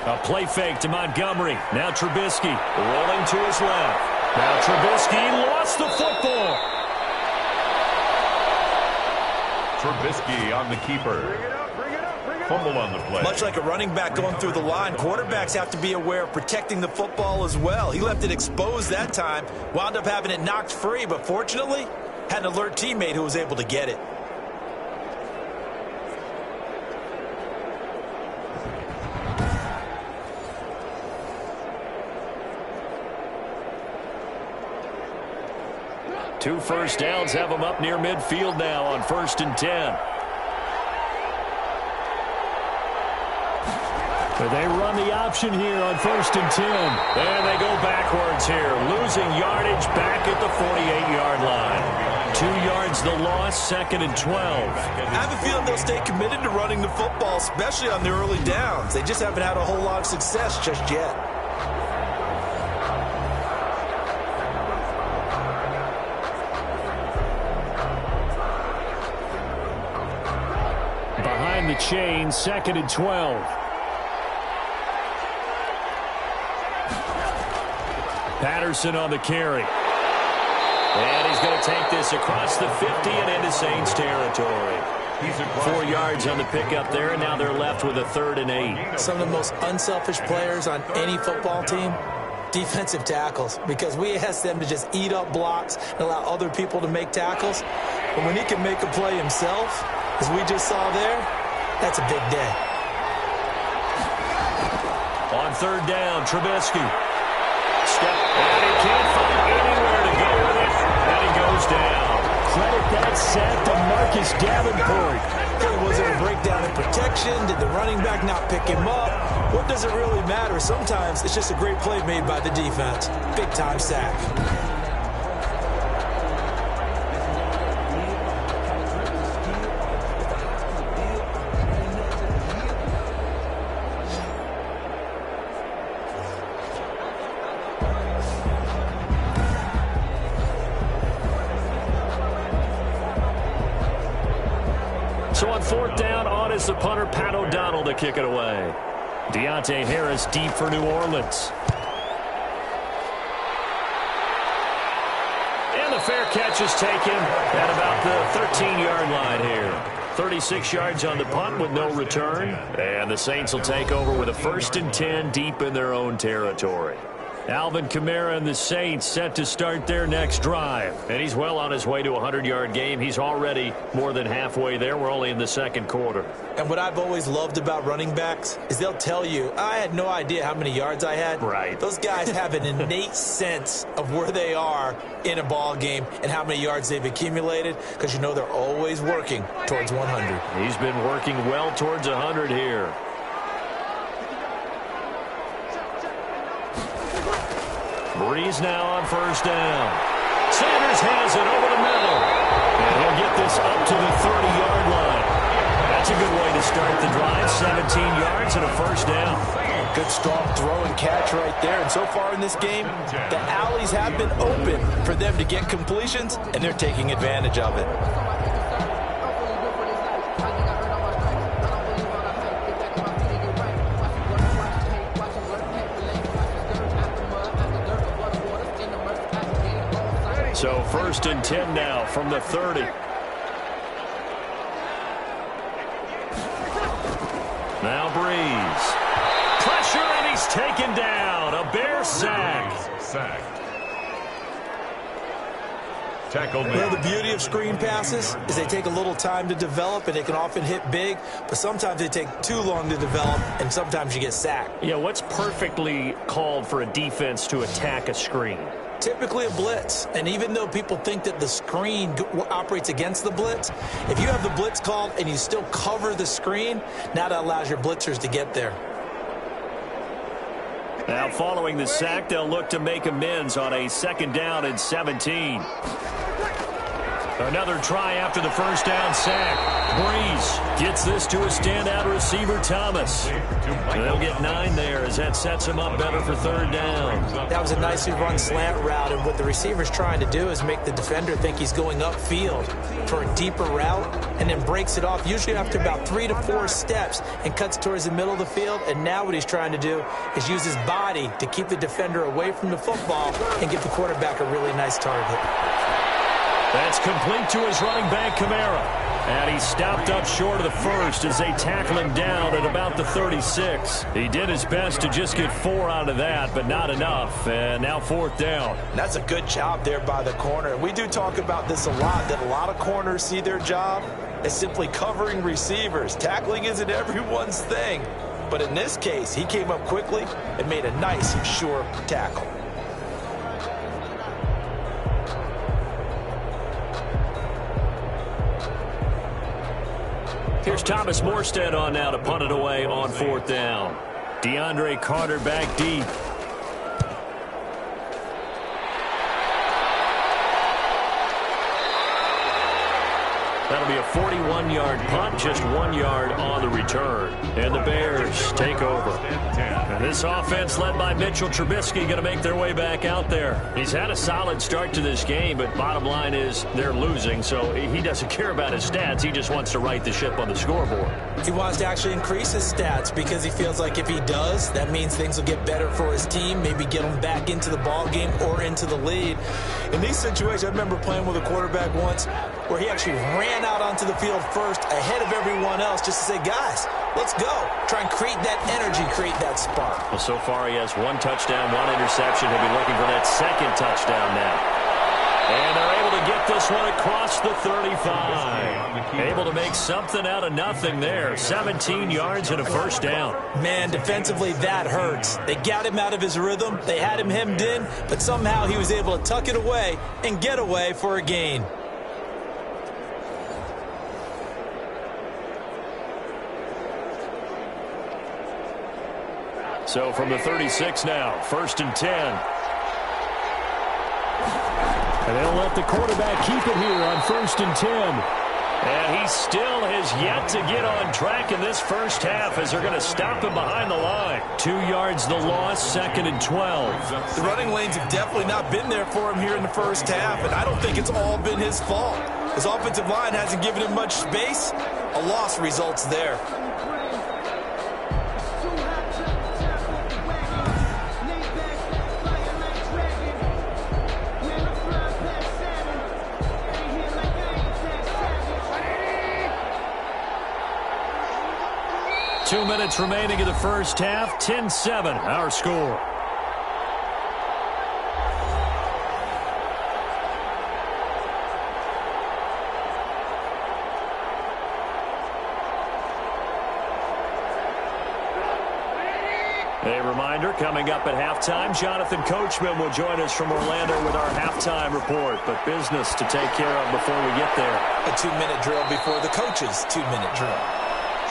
A play fake to Montgomery. Now Trubisky rolling to his left. Now Trubisky lost the football. Trubisky on the keeper. Fumble on the play. Much like a running back going through the line, quarterbacks have to be aware of protecting the football as well. He left it exposed that time, wound up having it knocked free, but fortunately, had an alert teammate who was able to get it. Two first downs have them up near midfield now on 1st and 10. But they run the option here on 1st and 10. And they go backwards here, losing yardage back at the 48-yard line. 2 yards the loss, 2nd and 12. I have a feeling they'll stay committed to running the football, especially on the early downs. They just haven't had a whole lot of success just yet. Behind the chain, 2nd and 12. Patterson on the carry. And he's going to take this across the 50 and into Saints territory. 4 yards on the pickup there, and now they're left with a 3rd and 8. Some of the most unselfish players on any football team, defensive tackles, because we ask them to just eat up blocks and allow other people to make tackles. But when he can make a play himself, as we just saw there, that's a big day. On 3rd down, Trubisky. Step, and he can't find anywhere to go with it, and he goes down. Credit that sack to Marcus Davenport. Was there a breakdown in protection? Did the running back not pick him up? What does it really matter? Sometimes it's just a great play made by the defense. Big-time sack. So on 4th down, on is the punter, Pat O'Donnell, to kick it away. Deontay Harris deep for New Orleans. And the fair catch is taken at about the 13-yard line here. 36 yards on the punt with no return. And the Saints will take over with a 1st and 10 deep in their own territory. Alvin Kamara and the Saints set to start their next drive. And he's well on his way to a 100-yard game. He's already more than halfway there. We're only in the 2nd quarter. And what I've always loved about running backs is they'll tell you, I had no idea how many yards I had. Right. Those guys have an innate sense of where they are in a ball game and how many yards they've accumulated, because you know they're always working towards 100. He's been working well towards 100 here. Breeze now on 1st down. Sanders has it over the middle. And he'll get this up to the 30-yard line. That's a good way to start the drive. 17 yards and a 1st down. Good strong throw and catch right there. And so far in this game, the alleys have been open for them to get completions, and they're taking advantage of it. So 1st and 10 now from the 30. Now Breeze. Pressure, and he's taken down. A Bear sack. tackle made. Well, the beauty of screen passes is they take a little time to develop, and they can often hit big, but sometimes they take too long to develop, and sometimes you get sacked. Yeah, what's perfectly called for a defense to attack a screen? Typically a blitz, and even though people think that the screen operates against the blitz, if you have the blitz called and you still cover the screen, now that allows your blitzers to get there. Now following the sack, they'll look to make amends on a 2nd down and 17. Another try after the first down sack. Breeze gets this to a standout receiver, Thomas. They'll get 9 there as that sets him up better for 3rd down. That was a nicely run slant route, and what the receiver's trying to do is make the defender think he's going upfield for a deeper route and then breaks it off, usually after about 3 to 4 steps, and cuts towards the middle of the field. And now what he's trying to do is use his body to keep the defender away from the football and give the quarterback a really nice target. That's complete to his running back, Kamara. And he stopped up short of the first as they tackle him down at about the 36. He did his best to just get 4 out of that, but not enough. And now 4th down. That's a good job there by the corner. We do talk about this a lot, that a lot of corners see their job as simply covering receivers. Tackling isn't everyone's thing. But in this case, he came up quickly and made a nice, sure tackle. Here's Thomas Morstead on now to punt it away on 4th down. DeAndre Carter back deep. That'll be a 41-yard punt, just 1 yard on the return. And the Bears take over. And this offense led by Mitchell Trubisky going to make their way back out there. He's had a solid start to this game, but bottom line is they're losing, so he doesn't care about his stats. He just wants to right the ship on the scoreboard. He wants to actually increase his stats because he feels like if he does, that means things will get better for his team, maybe get him back into the ball game or into the lead. In these situations, I remember playing with a quarterback once where he actually ran out onto the field first ahead of everyone else just to say, guys, let's go. Try and create that energy, create that spark. Well, so far he has 1 touchdown, 1 interception. He'll be looking for that 2nd touchdown now. And they're able to get this one across the 35. Able to make something out of nothing there. 17 yards and a 1st down. Man, defensively, that hurts. They got him out of his rhythm. They had him hemmed in, but somehow he was able to tuck it away and get away for a gain. So from the 36 now, 1st and 10. And they'll let the quarterback keep it here on 1st and 10. And he still has yet to get on track in this first half as they're going to stop him behind the line. 2 yards the loss, 2nd and 12. The running lanes have definitely not been there for him here in the first half, and I don't think it's all been his fault. His offensive line hasn't given him much space. A loss results there. Two minutes remaining in the first half. 10-7, our score. A reminder, coming up at halftime, Jonathan Coachman will join us from Orlando with our halftime report. But business to take care of before we get there. A 2-minute drill before the coach's 2-minute drill.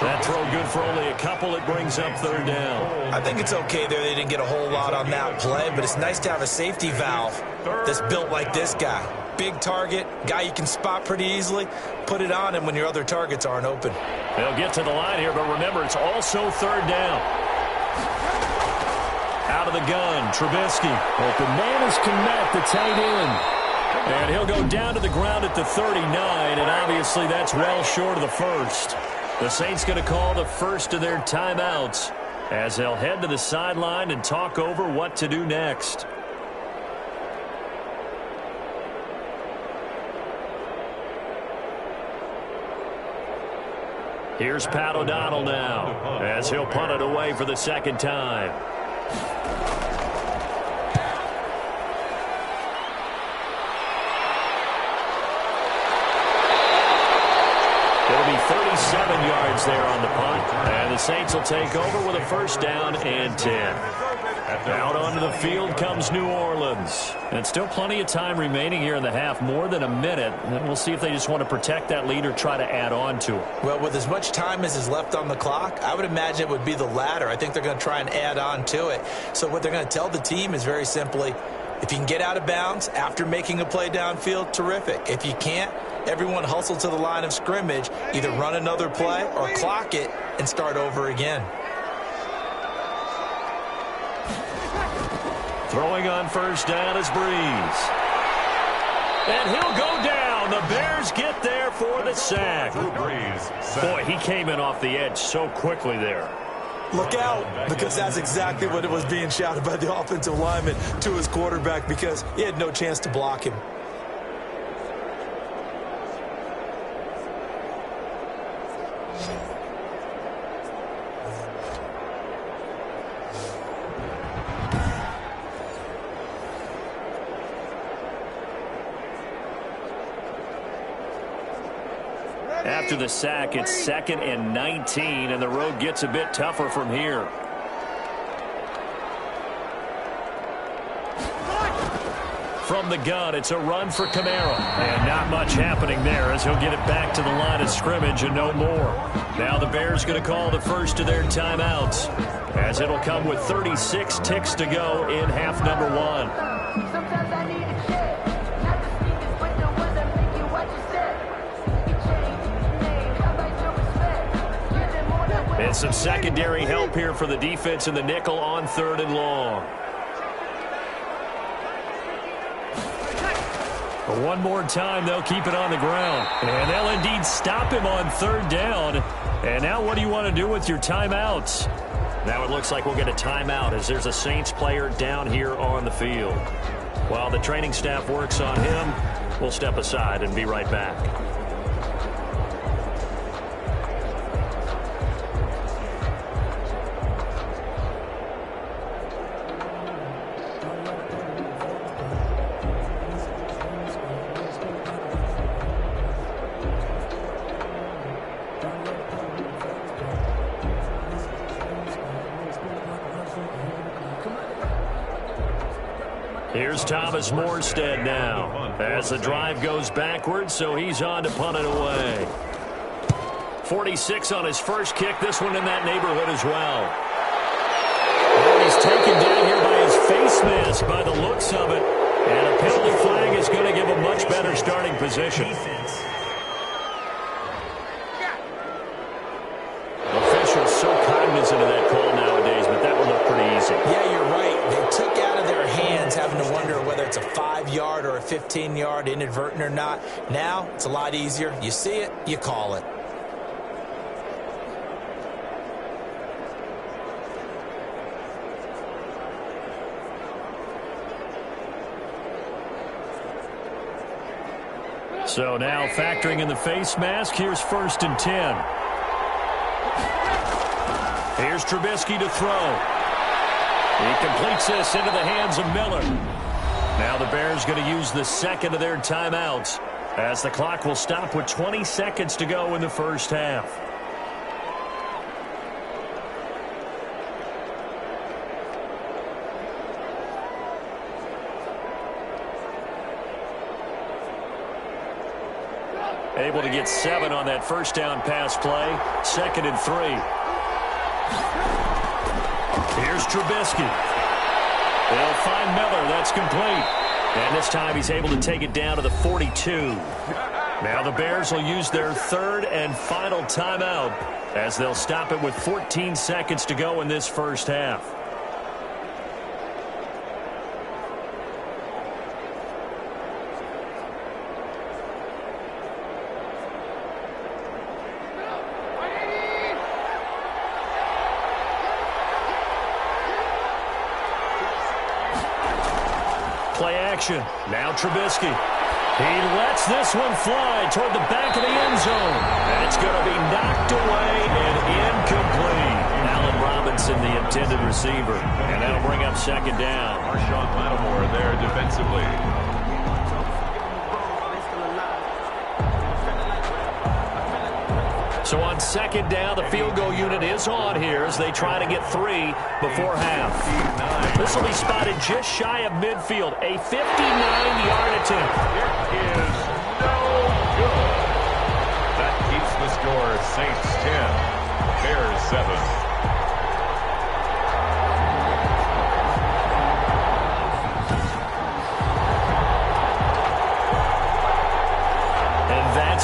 That throw good for only a couple. It brings up 3rd down. I think it's okay there. They didn't get a whole lot on that play, but it's nice to have a safety valve that's built like this guy. Big target, guy you can spot pretty easily. Put it on him when your other targets aren't open. They'll get to the line here, but remember, it's also 3rd down. Out of the gun, Trubisky. Open man is Kmet, the tight end. And he'll go down to the ground at the 39, and obviously that's well short of the first. The Saints going to call the first of their timeouts as they'll head to the sideline and talk over what to do next. Here's Pat O'Donnell now as he'll punt it away for the 2nd time. yards there on the punt. And the Saints will take over with a first down and 10. Out onto the field comes New Orleans. And still plenty of time remaining here in the half, more than a minute. And we'll see if they just want to protect that lead or try to add on to it. Well, with as much time as is left on the clock, I would imagine it would be the latter. I think they're going to try and add on to it. So what they're going to tell the team is very simply, if you can get out of bounds after making a play downfield, terrific. If you can't, everyone hustle to the line of scrimmage, either run another play or clock it and start over again. Throwing on first down is Breeze. And he'll go down. The Bears get there for the sack. Boy, he came in off the edge so quickly there. Look out, because that's exactly what it was being shouted by the offensive lineman to his quarterback, because he had no chance to block him. After the sack, it's 2nd and 19, and the road gets a bit tougher from here. From the gun, it's a run for Kamara. And not much happening there as he'll get it back to the line of scrimmage and no more. Now the Bears going to call the first of their timeouts, as it'll come with 36 ticks to go in half number 1. And some secondary help here for the defense in the nickel on 3rd and long. But one more time, they'll keep it on the ground. And they'll indeed stop him on 3rd down. And now what do you want to do with your timeouts? Now it looks like we'll get a timeout as there's a Saints player down here on the field. While the training staff works on him, we'll step aside and be right back. Here's Thomas Morstead now as the drive goes backwards, so he's on to punt it away. 46 on his first kick, this one in that neighborhood as well. And he's taken down here by his face mask by the looks of it, and a penalty flag is going to give a much better starting position. Officials so cognizant of that call nowadays, but that would look pretty easy. Yeah, you're right. They took out of their hands having to wonder whether it's a 5-yard or a 15-yard, inadvertent or not. Now, it's a lot easier. You see it, you call it. So now factoring in the face mask, here's 1st and 10. Here's Trubisky to throw. He completes this into the hands of Miller. Now the Bears going to use the second of their timeouts as the clock will stop with 20 seconds to go in the first half. Able to get 7 on that first down pass play. 2nd and 3. Here's Trubisky. They'll find Miller. That's complete. And this time he's able to take it down to the 42. Now the Bears will use their 3rd and final timeout as they'll stop it with 14 seconds to go in this first half. Play action. Now Trubisky. He lets this one fly toward the back of the end zone. And it's going to be knocked away and incomplete. Allen Robinson, the intended receiver. And that'll bring up 2nd down. Marshawn Lattimore there defensively. So on second down, the field goal unit is on here as they try to get 3 before half. This will be spotted just shy of midfield. A 59-yard attempt. It is no good. That keeps the score Saints 10, Bears 7.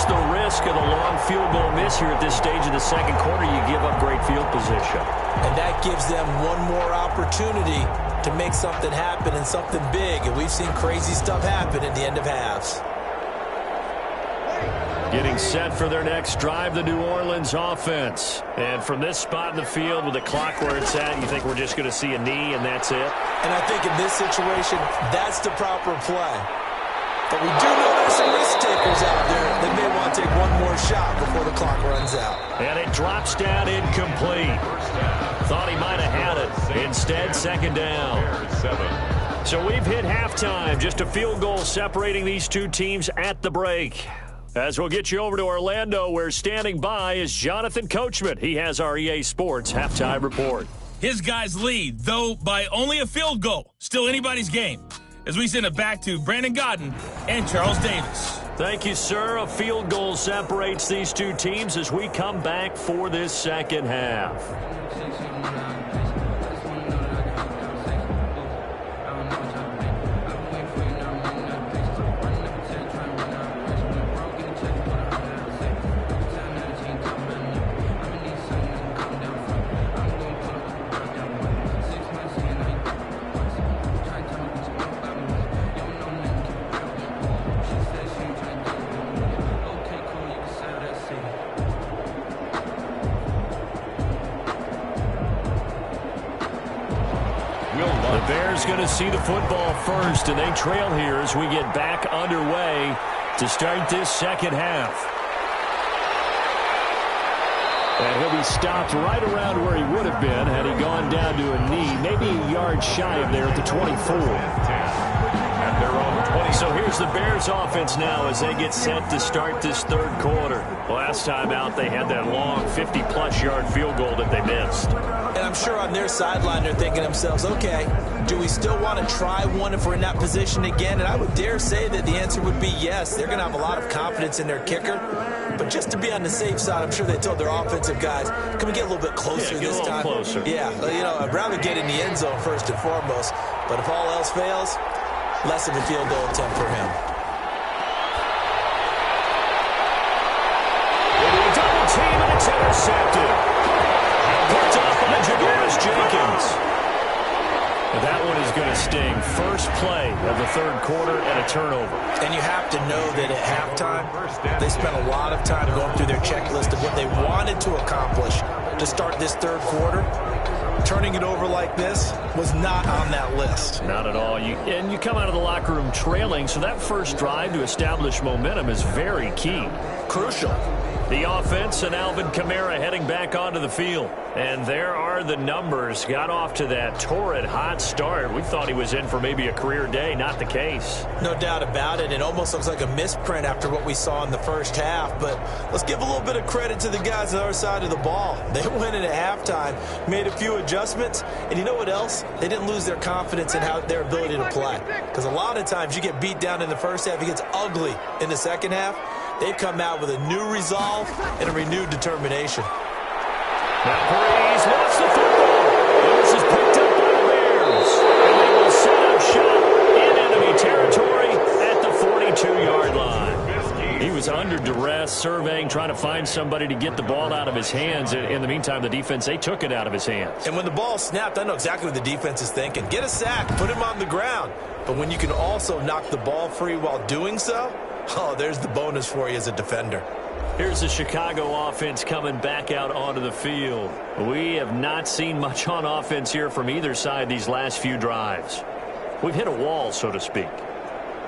The risk of the long field goal miss here at this stage of the second quarter. You give up great field position. And that gives them one more opportunity to make something happen and something big. And we've seen crazy stuff happen at the end of halves. Getting set for their next drive, the New Orleans offense. And from this spot in the field with the clock where it's at, you think we're just going to see a knee and that's it? And I think in this situation, that's the proper play. But we do know there's some risk takers out there that may want to take one more shot before the clock runs out. And it drops down incomplete. Thought he might have had it. Instead, second down. So we've hit halftime. Just a field goal separating these two teams at the break. As we'll get you over to Orlando, where standing by is Jonathan Coachman. He has our EA Sports halftime report. His guys lead, though by only a field goal. Still anybody's game. As we send it back to Brandon Godden and Charles Davis. Thank you, sir. A field goal separates these two teams as we come back for this second half. Going to see the football first, and they trail here as we get back underway to start this second half. And he'll be stopped right around where he would have been had he gone down to a knee, maybe a yard shy of there at the 24. At their own 20. So here's the Bears offense now as they get set to start this third quarter. Last time out, they had that long 50-plus yard field goal that they missed. And I'm sure on their sideline they're thinking to themselves, okay, do we still want to try one if we're in that position again? And I would dare say that the answer would be yes. They're going to have a lot of confidence in their kicker. But just to be on the safe side, I'm sure they told their offensive guys, can we get a little bit closer this time? Closer. Yeah, you know, I'd rather get in the end zone first and foremost. But if all else fails, less of a field goal attempt for him. Double team, and it's intercepted. Picked up by Janoris Jenkins. That one is going to sting. First play of the third quarter and a turnover. And you have to know that at halftime, they spent a lot of time going through their checklist of what they wanted to accomplish to start this third quarter. Turning it over like this was not on that list. Not at all. And you come out of the locker room trailing, so that first drive to establish momentum is very key. Crucial. The offense and Alvin Kamara heading back onto the field. And there are the numbers. Got off to that torrid hot start. We thought he was in for maybe a career day. Not the case. No doubt about it. It almost looks like a misprint after what we saw in the first half. But let's give a little bit of credit to the guys on our side of the ball. They went in at halftime, made a few adjustments. And you know what else? They didn't lose their confidence in their ability to play. Because a lot of times you get beat down in the first half. It gets ugly in the second half. They've come out with a new resolve and a renewed determination. Now Breeze lost the football. This is picked up by the Bears. And they will set up shop in enemy territory at the 42-yard line. He was under duress, surveying, trying to find somebody to get the ball out of his hands. In the meantime, the defense, they took it out of his hands. And when the ball snapped, I know exactly what the defense is thinking. Get a sack, put him on the ground. But when you can also knock the ball free while doing so, oh, there's the bonus for you as a defender. Here's the Chicago offense coming back out onto the field. We have not seen much on offense here from either side these last few drives. We've hit a wall, so to speak.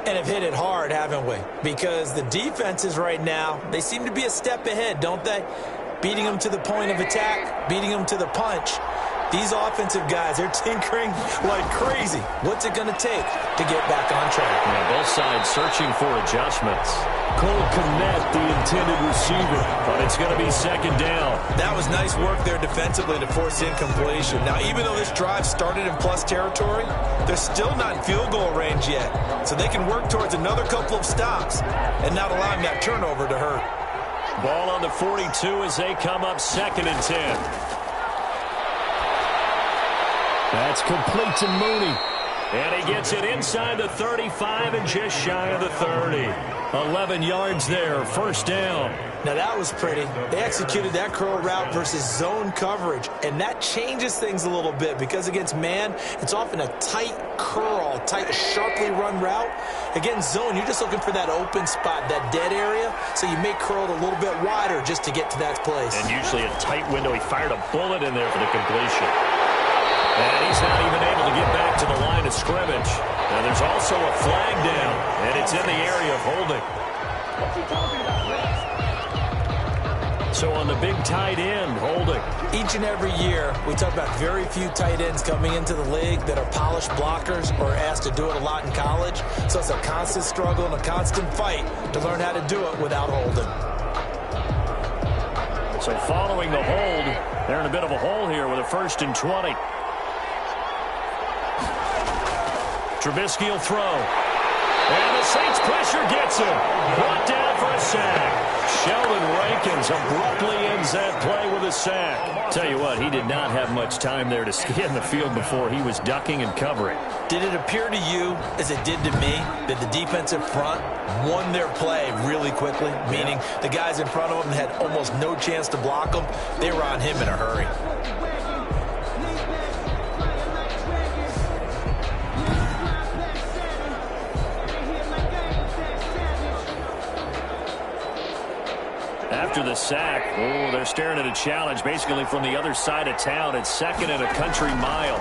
And have hit it hard, haven't we? Because the defenses right now, they seem to be a step ahead, don't they? Beating them to the point of attack, beating them to the punch. These offensive guys, they're tinkering like crazy. What's it going to take to get back on track? Yeah, both sides searching for adjustments. Cole Kmet, the intended receiver. But it's going to be second down. That was nice work there defensively to force incompletion. Now, even though this drive started in plus territory, they're still not in field goal range yet. So they can work towards another couple of stops and not allowing that turnover to hurt. Ball on the 42 as they come up 2nd and 10. That's complete to Mooney. And he gets it inside the 35 and just shy of the 30. 11 yards there, first down. Now that was pretty. They executed that curl route versus zone coverage, and that changes things a little bit because against man, it's often a tight curl, tight, sharply run route. Against zone, you're just looking for that open spot, that dead area, so you may curl it a little bit wider just to get to that place. And usually a tight window. He fired a bullet in there for the completion. And he's not even able to get back to the line of scrimmage. And there's also a flag down, and it's in the area of holding. So on the big tight end, holding. Each and every year, we talk about very few tight ends coming into the league that are polished blockers or asked to do it a lot in college. So it's a constant struggle and a constant fight to learn how to do it without holding. So following the hold, they're in a bit of a hole here with a 1st and 20. Trubisky will throw. And the Saints pressure gets him. Brought down for a sack. Sheldon Rankins abruptly ends that play with a sack. Tell you what, he did not have much time there to scan the field before he was ducking and covering. Did it appear to you, as it did to me, that the defensive front won their play really quickly? Meaning the guys in front of them had almost no chance to block them. They were on him in a hurry. After the sack, they're staring at a challenge basically from the other side of town. It's 2nd and a country mile.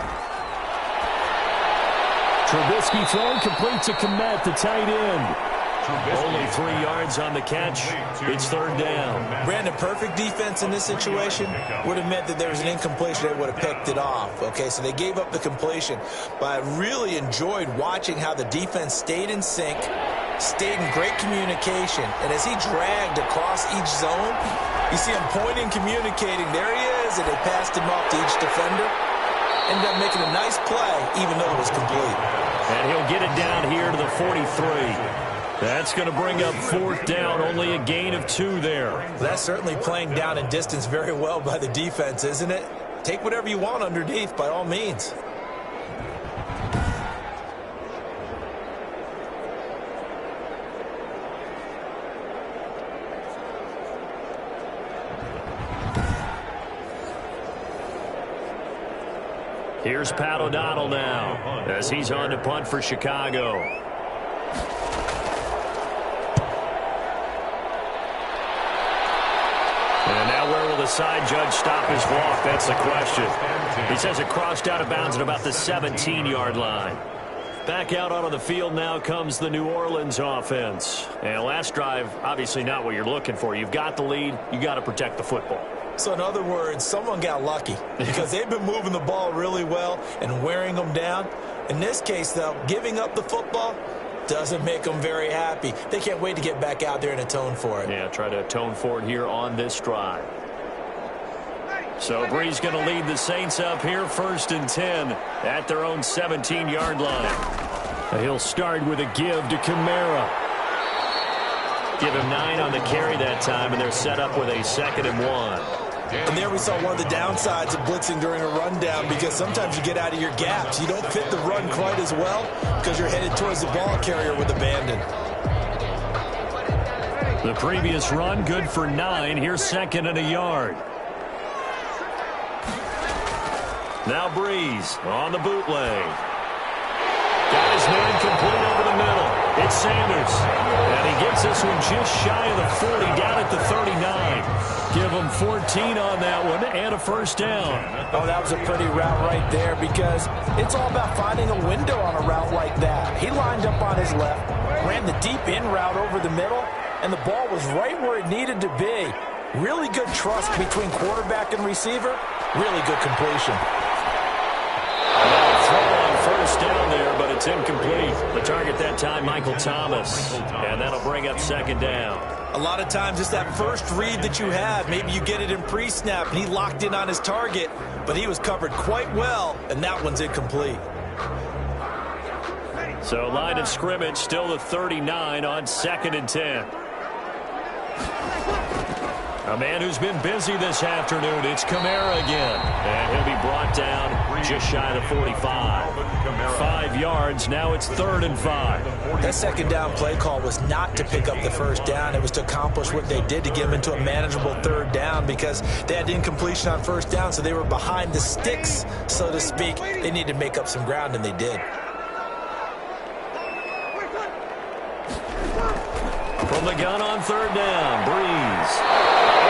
Trubisky throwing complete to Kmet, the tight end. Only 3 yards on the catch. It's 3rd down. Brandon, perfect defense in this situation would have meant that there was an incompletion. They would have picked it off. Okay, so they gave up the completion. But I really enjoyed watching how the defense stayed in sync, stayed in great communication. And as he dragged across each zone, you see him pointing, communicating. There he is, and they passed him off to each defender. Ended up making a nice play, even though it was complete. And he'll get it down here to the 43. That's going to bring up 4th down, only a gain of 2 there. That's certainly playing down in distance very well by the defense, isn't it? Take whatever you want underneath, by all means. Here's Pat O'Donnell now as he's on to punt for Chicago. And now where will the side judge stop his walk? That's the question. He says it crossed out of bounds at about the 17-yard line. Back out onto the field now comes the New Orleans offense. And last drive, obviously not what you're looking for. You've got the lead. You got to protect the football. So in other words, someone got lucky because they've been moving the ball really well and wearing them down. In this case, though, giving up the football doesn't make them very happy. They can't wait to get back out there and atone for it. Yeah, try to atone for it here on this drive. So Brees going to lead the Saints up here, 1st and 10 at their own 17-yard line. He'll start with a give to Kamara. Give him 9 on the carry that time, and they're set up with a 2nd and 1. And there we saw one of the downsides of blitzing during a rundown because sometimes you get out of your gaps. You don't fit the run quite as well because you're headed towards the ball carrier with abandon. The previous run good for 9. Here's 2nd and a yard. Now Brees on the bootleg. Got his man complete over the middle. It's Sanders. And he gets this one just shy of the 40 down at the 39. Give him 14 on that one and a 1st down. Oh, that was a pretty route right there because it's all about finding a window on a route like that. He lined up on his left, ran the deep in route over the middle, and the ball was right where it needed to be. Really good trust between quarterback and receiver. Really good completion. It's incomplete. The target that time, Michael Thomas. And that'll bring up second down. A lot of times it's that first read that you have. Maybe you get it in pre-snap, and he locked in on his target, but he was covered quite well, and that one's incomplete. So line of scrimmage still the 39 on 2nd and 10. A man who's been busy this afternoon, it's Kamara again. And he'll be brought down just shy of 45. 5 yards, now it's 3rd and 5. That second down play call was not to pick up the first down. It was to accomplish what they did to get them into a manageable 3rd down because they had incompletion on 1st down, so they were behind the sticks, so to speak. They needed to make up some ground, and they did. From the gun on 3rd down, Breeze.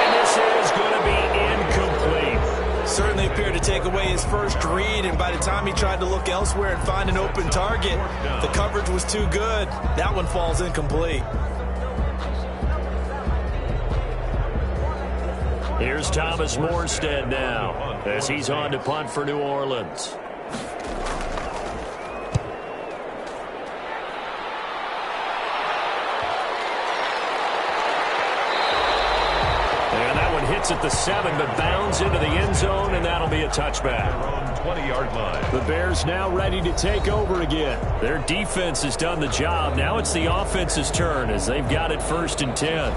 And this is going to be incomplete. Certainly appeared to take away his first read, and by the time he tried to look elsewhere and find an open target, the coverage was too good. That one falls incomplete. Here's Thomas Morstead now as he's on to punt for New Orleans. Hits at the 7, but bounds into the end zone, and that'll be a touchback. 20-yard line. The Bears now ready to take over again. Their defense has done the job. Now it's the offense's turn as they've got it 1st and 10.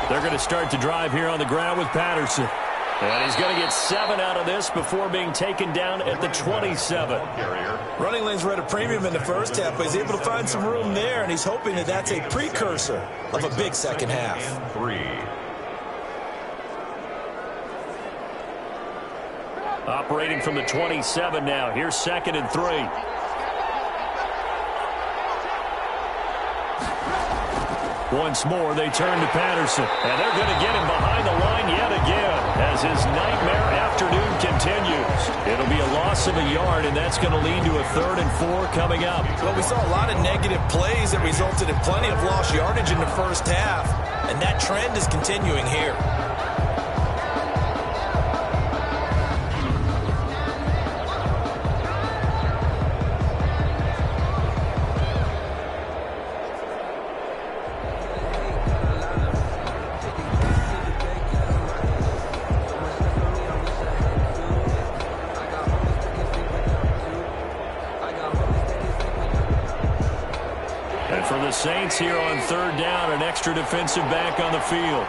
They're going to start to drive here on the ground with Patterson. And he's going to get 7 out of this before being taken down at the 27. Running lanes were at a premium in the first half, but he's able to find some room there, and he's hoping that that's a precursor of a big second half. 3. Operating from the 27 now. Here's 2nd and 3. Once more, they turn to Patterson. And they're going to get him behind the line yet again as his nightmare afternoon continues. It'll be a loss of a yard, and that's going to lead to a 3rd and 4 coming up. Well, we saw a lot of negative plays that resulted in plenty of lost yardage in the first half, and that trend is continuing here. Saints here on 3rd down, an extra defensive back on the field.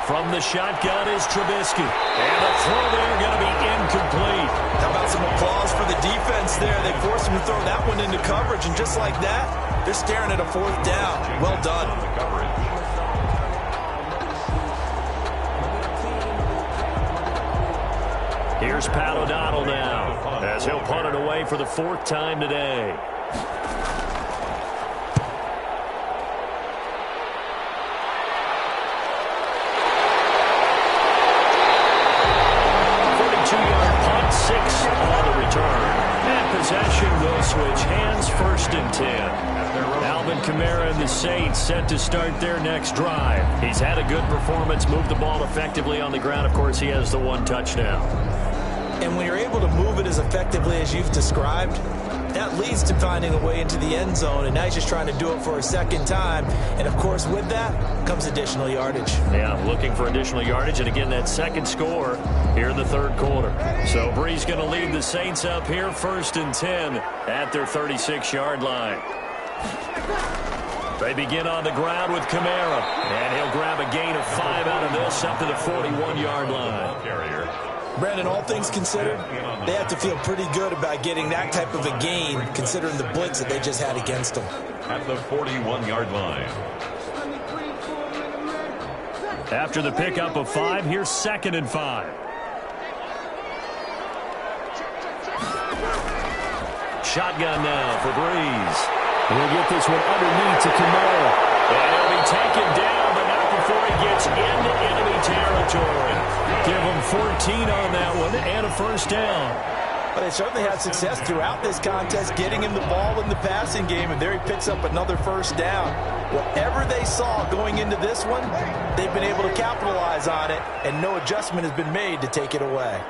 From the shotgun is Trubisky. And the throw there going to be incomplete. How about some applause for the defense there? They forced him to throw that one into coverage, and just like that, they're staring at a 4th down. Well done. Here's Pat O'Donnell now as he'll punt it away for the 4th time today. Possession will switch hands 1st and 10. Alvin Kamara and the Saints set to start their next drive. He's had a good performance, moved the ball effectively on the ground. Of course, he has the 1 touchdown. And when you're able to move it as effectively as you've described, that leads to finding a way into the end zone, and now he's just trying to do it for a 2nd time. And, of course, with that comes additional yardage. Yeah, looking for additional yardage, and again, that 2nd score here in the 3rd quarter. So Breeze going to lead the Saints up here 1st and 10 at their 36-yard line. They begin on the ground with Kamara, and he'll grab a gain of 5 out of this up to the 41-yard line. Brandon, all things considered, they have to feel pretty good about getting that type of a gain, considering the blitz that they just had against them. At the 41-yard line. After the pickup of 5, here's 2nd and 5. Shotgun now for Breeze. We'll get this one underneath to Kamara. And taken down, but not before he gets into enemy territory. Give him 14 on that one and a first down. But they certainly had success throughout this contest, getting him the ball in the passing game, and there he picks up another first down. Whatever they saw going into this one, they've been able to capitalize on it, and no adjustment has been made to take it away.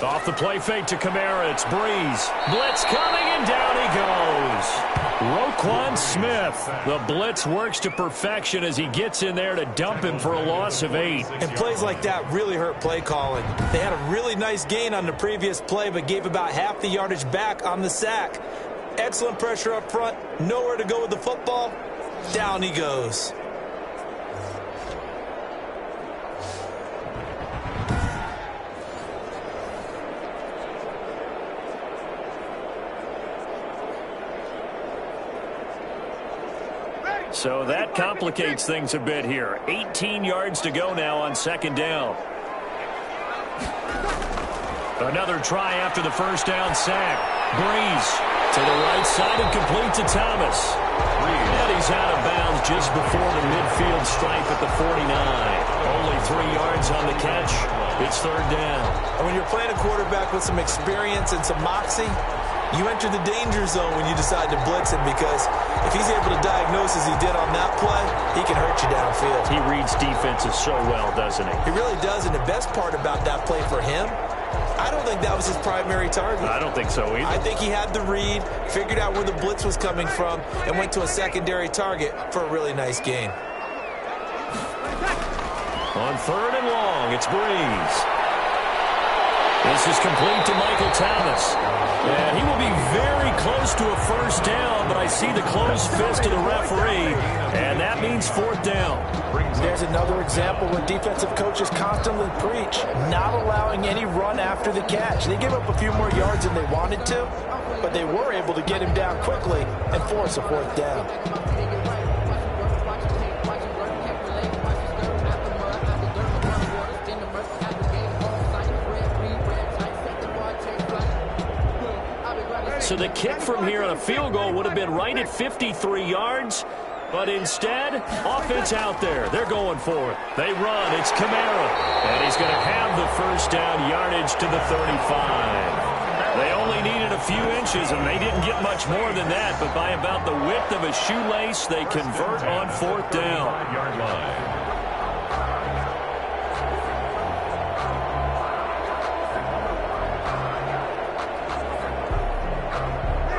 Off the play fake to Kamara, it's Breeze. Blitz coming, and down he goes. Roquan Smith. The blitz works to perfection as he gets in there to dump him for a loss of 8. And plays like that really hurt play calling. They had a really nice gain on the previous play, but gave about half the yardage back on the sack. Excellent pressure up front, nowhere to go with the football. Down he goes. So that complicates things a bit here. 18 yards to go now on second down. Another try after the first down sack. Breeze to the right side and complete to Thomas. And he's out of bounds just before the midfield stripe at the 49. Only 3 yards on the catch. It's third down. And when you're playing a quarterback with some experience and some moxie, you enter the danger zone when you decide to blitz him, because if he's able to diagnose as he did on that play, he can hurt you downfield. He reads defenses so well, doesn't he? He really does, and the best part about that play for him, I don't think that was his primary target. I don't think so either. I think he had the read, figured out where the blitz was coming from, and went to a secondary target for a really nice gain. On third and long, it's Breeze. This is complete to Michael Thomas. And he will be very close to a first down, but I see the closed fist of the referee, and that means fourth down. There's another example where defensive coaches constantly preach, not allowing any run after the catch. They gave up a few more yards than they wanted to, but they were able to get him down quickly and force a fourth down. So the kick from here on a field goal would have been right at 53 yards, but instead, offense out there. They're going for it. They run. It's Kamara, and he's going to have the first down yardage to the 35. They only needed a few inches, and they didn't get much more than that, but by about the width of a shoelace, they convert on fourth down. Yard line.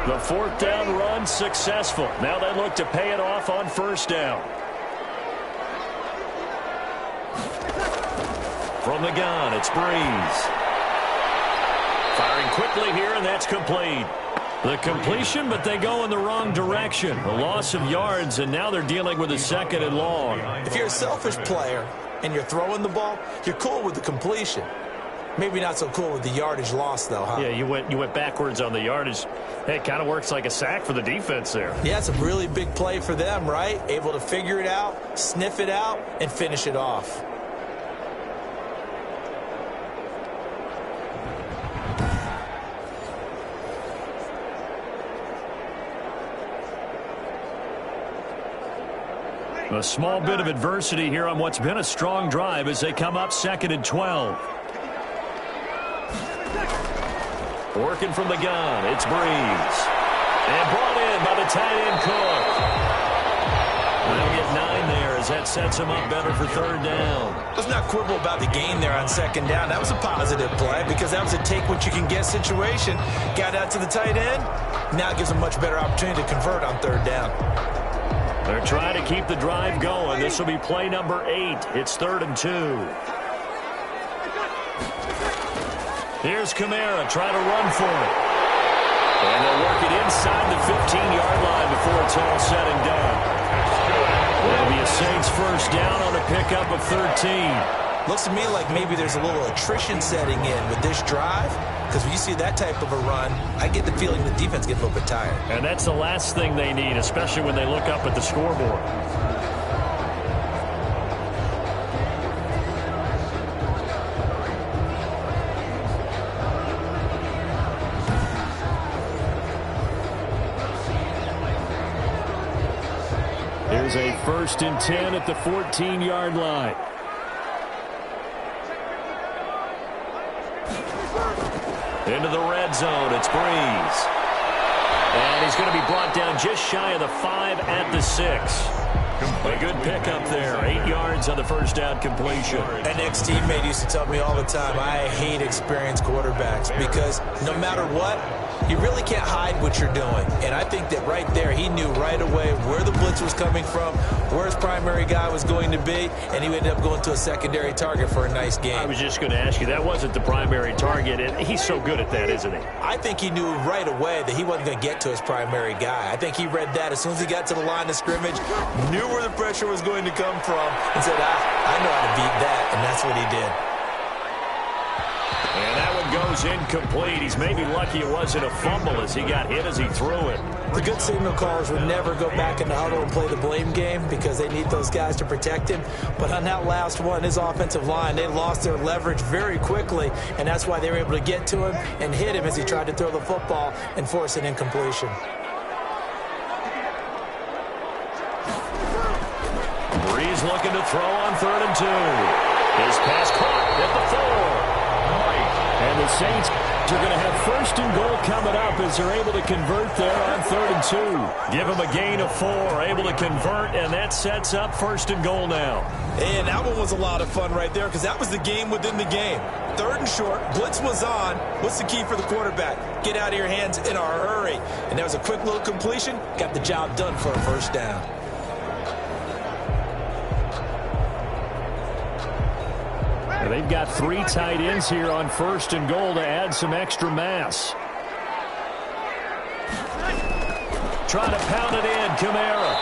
The fourth down run successful. Now they look to pay it off on first down. From the gun, it's Breeze. Firing quickly here, and that's complete. The completion, but they go in the wrong direction. A loss of yards, and now they're dealing with a second and long. If you're a selfish player and you're throwing the ball, you're cool with the completion. Maybe not so cool with the yardage loss, though, huh? Yeah, you went backwards on the yardage. Hey, it kind of works like a sack for the defense there. Yeah, it's a really big play for them, right? Able to figure it out, sniff it out, and finish it off. A small bit of adversity here on what's been a strong drive as they come up second and 12. Working from the gun, it's Breeze. And brought in by the tight end Cook. They'll get 9 there as that sets them up better for third down. Let's not quibble about the gain there on second down. That was a positive play because that was a take-what-you-can-get situation. Got out to the tight end. Now it gives them a much better opportunity to convert on third down. They're trying to keep the drive going. This will be play number 8. It's third and 2. Here's Kamara trying to run for it. And they'll work it inside the 15-yard line before it's all said and done. It'll be a Saints first down on a pickup of 13. Looks to me like maybe there's a little attrition setting in with this drive, because when you see that type of a run, I get the feeling the defense gets a little bit tired. And that's the last thing they need, especially when they look up at the scoreboard. Here's a 1st and 10 at the 14-yard line. Into the red zone, it's Breeze. And he's going to be brought down just shy of the 5 at the 6. A good pickup there. 8 yards on the first down completion. An ex-teammate used to tell me all the time, I hate experienced quarterbacks because no matter what, you really can't hide what you're doing. And I think that right there, he knew right away where the blitz was coming from, where his primary guy was going to be, and he ended up going to a secondary target for a nice game. I was just going to ask you, that wasn't the primary target, and he's so good at that, isn't he? I think he knew right away that he wasn't going to get to his primary guy. I think he read that as soon as he got to the line of scrimmage, knew where the pressure was going to come from, and said, I know how to beat that, and that's what he did. And that one goes incomplete. He's maybe lucky it wasn't a fumble as he got hit as he threw it. The good signal callers would never go back in the huddle and play the blame game because they need those guys to protect him. But on that last one, his offensive line, they lost their leverage very quickly, and that's why they were able to get to him and hit him as he tried to throw the football and force an incompletion. Breeze looking to throw on 3rd and 2. His pass caught at the 4. And the Saints are going to have 1st and goal coming up as they're able to convert there on 3rd and 2. Give him a gain of 4, able to convert, and that sets up 1st and goal now. And that one was a lot of fun right there because that was the game within the game. 3rd and short, blitz was on. What's the key for the quarterback? Get out of your hands in a hurry. And that was a quick little completion, got the job done for a 1st down. They've got 3 tight ends here on 1st and goal to add some extra mass. Trying to pound it in, Kamara.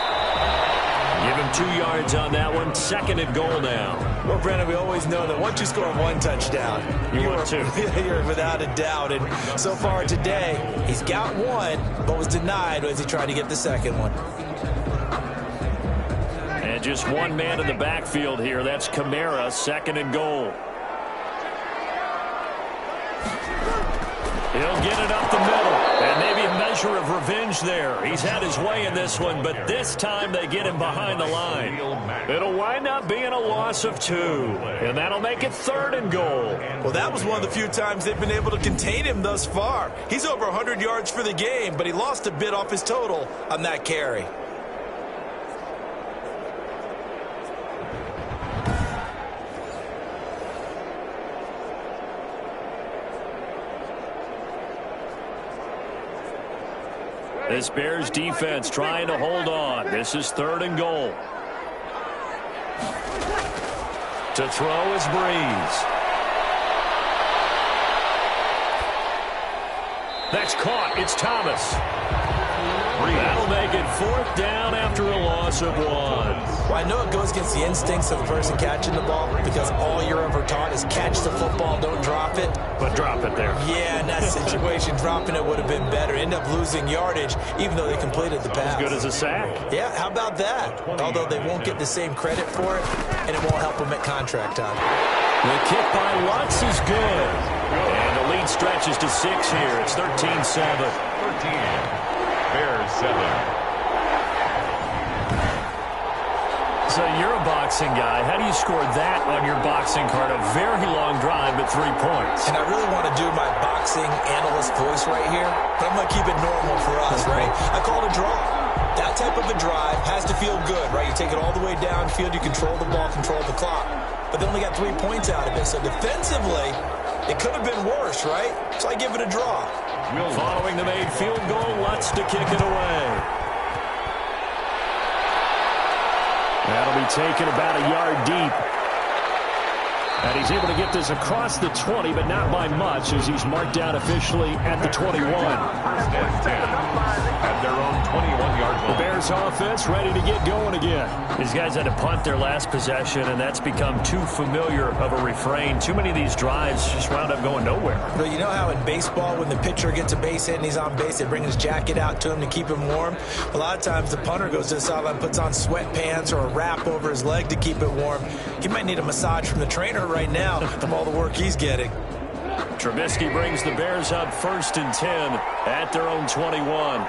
Give him 2 yards on that one. 2nd and goal now. Well, Brandon, we always know that once you score 1 touchdown, you're without a doubt. And so far today, he's got 1, but was denied as he tried to get the 2nd one. And just 1 man in the backfield here. That's Kamara, 2nd and goal. He'll get it up the middle. And maybe a measure of revenge there. He's had his way in this one, but this time they get him behind the line. It'll wind up being a loss of 2. And that'll make it 3rd and goal. Well, that was one of the few times they've been able to contain him thus far. He's over 100 yards for the game, but he lost a bit off his total on that carry. This Bears defense trying to hold on. This is 3rd and goal. To throw is Breeze. That's caught. It's Thomas. That'll make it 4th down after a loss of 1. Well, I know it goes against the instincts of the person catching the ball because all you're ever taught is catch the football, don't drop it. But drop it there. Yeah, in that situation, dropping it would have been better. End up losing yardage, even though they completed the pass. As good as a sack. Yeah, how about that? Although they won't get the same credit for it, and it won't help them at contract time. The kick by Lutz is good. And the lead stretches to 6 here. It's 13-7. 13. Bears 7. So you're a boxing guy. How do you score that on your boxing card? A very long drive, but 3 points. And I really want to do my boxing analyst voice right here, but I'm going to keep it normal for us, right? I call it a draw. That type of a drive has to feel good, right? You take it all the way downfield, you control the ball, control the clock. But they only got 3 points out of it. So defensively, it could have been worse, right? So I give it a draw. Following the made field goal, Lutz to kick it away. That'll be taken about a yard deep. And he's able to get this across the 20, but not by much, as he's marked down officially at the 21. First and 10 at their own 21-yard line. The Bears offense ready to get going again. These guys had to punt their last possession, and that's become too familiar of a refrain. Too many of these drives just wound up going nowhere. But you know how in baseball, when the pitcher gets a base hit and he's on base, they bring his jacket out to him to keep him warm? A lot of times the punter goes to the sideline, puts on sweatpants or a wrap over his leg to keep it warm. He might need a massage from the trainer right now from all the work he's getting. Trubisky brings the Bears up 1st and 10 at their own 21.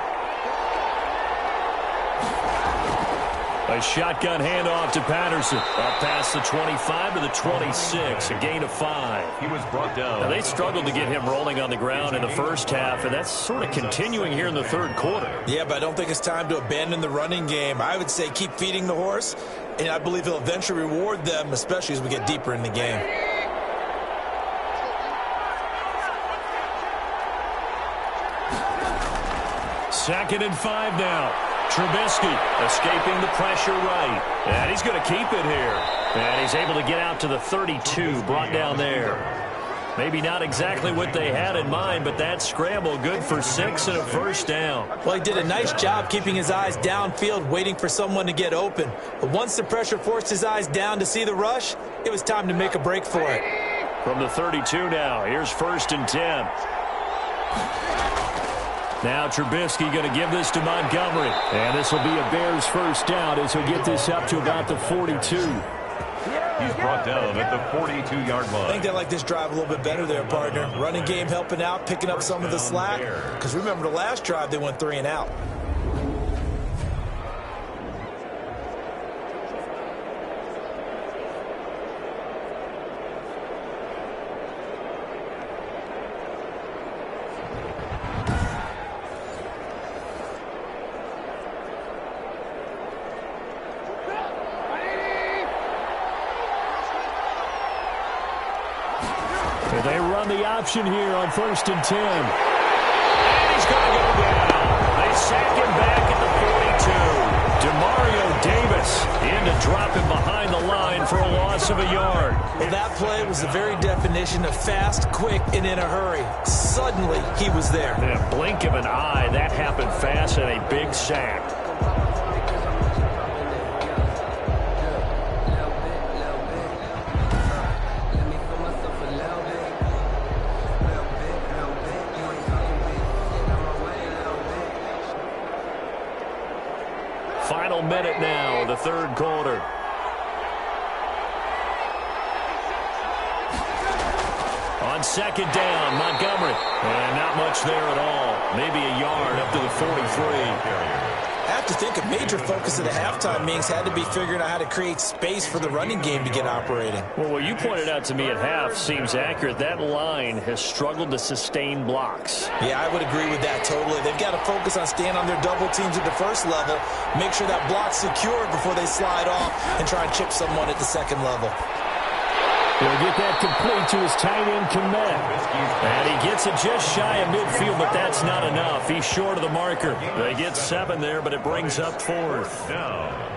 A shotgun handoff to Patterson. Up past the 25 to the 26, a gain of 5. He was brought down. Now, they struggled to get him rolling on the ground in the first half, and that's sort of continuing here in the third quarter. Yeah, but I don't think it's time to abandon the running game. I would say keep feeding the horse, and I believe he'll eventually reward them, especially as we get deeper in the game. Second and 5 now. Trubisky escaping the pressure right. And he's going to keep it here. And he's able to get out to the 32, brought down there. Maybe not exactly what they had in mind, but that scramble good for 6 and a first down. Well, he did a nice job keeping his eyes downfield, waiting for someone to get open. But once the pressure forced his eyes down to see the rush, it was time to make a break for it. From the 32 now, here's 1st and 10. Now Trubisky going to give this to Montgomery. And this will be a Bears first down as he'll get this up to about the 42. He's brought down at the 42-yard line. I think they like this drive a little bit better there, partner. Running game helping out, picking up some of the slack. Because remember, the last drive, they went 3 and out. They run the option here on 1st and 10. And he's going to go down. They sack him back at the 42. Demario Davis in to drop him behind the line for a loss of a yard. Well, that play was the very definition of fast, quick, and in a hurry. Suddenly, he was there. In a blink of an eye, that happened fast and a big sack. Final minute now of the third quarter. On 2nd down, Montgomery. And not much there at all. Maybe a yard up to the 43. I have to think a major focus of the halftime meetings had to be figuring out how to create space for the running game to get operating. Well, what you pointed out to me at half seems accurate. That line has struggled to sustain blocks. Yeah, I would agree with that totally. They've got to focus on staying on their double teams at the first level, make sure that block's secured before they slide off and try and chip someone at the second level. He'll get that complete to his tight end, Kmet. And he gets it just shy of midfield, but that's not enough. He's short of the marker. They get 7 there, but it brings up 4th. Now.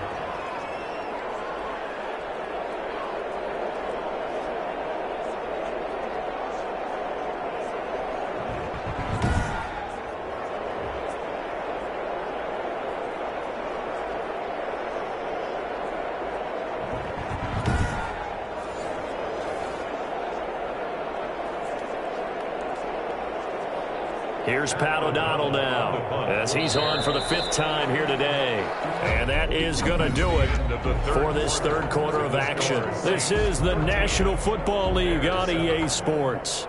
Here's Pat O'Donnell now as he's on for the 5th time here today. And that is going to do it for this third quarter of action. This is the National Football League on EA Sports.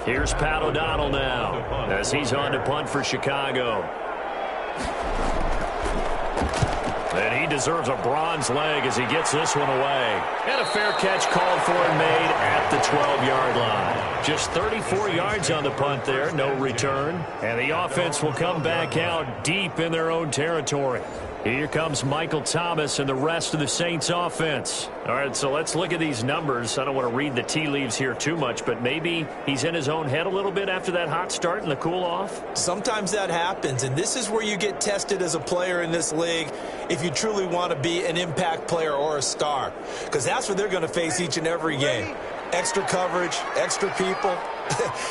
Here's Pat O'Donnell now as he's on to punt for Chicago. And he deserves a bronze leg as he gets this one away. And a fair catch called for and made at the 12-yard line. Just 34 yards on the punt there, no return. And the offense will come back out deep in their own territory. Here comes Michael Thomas and the rest of the Saints offense. All right, so let's look at these numbers. I don't want to read the tea leaves here too much, but maybe he's in his own head a little bit after that hot start and the cool off. Sometimes that happens, and this is where you get tested as a player in this league if you truly want to be an impact player or a star, because that's what they're going to face each and every game. Extra coverage, extra people,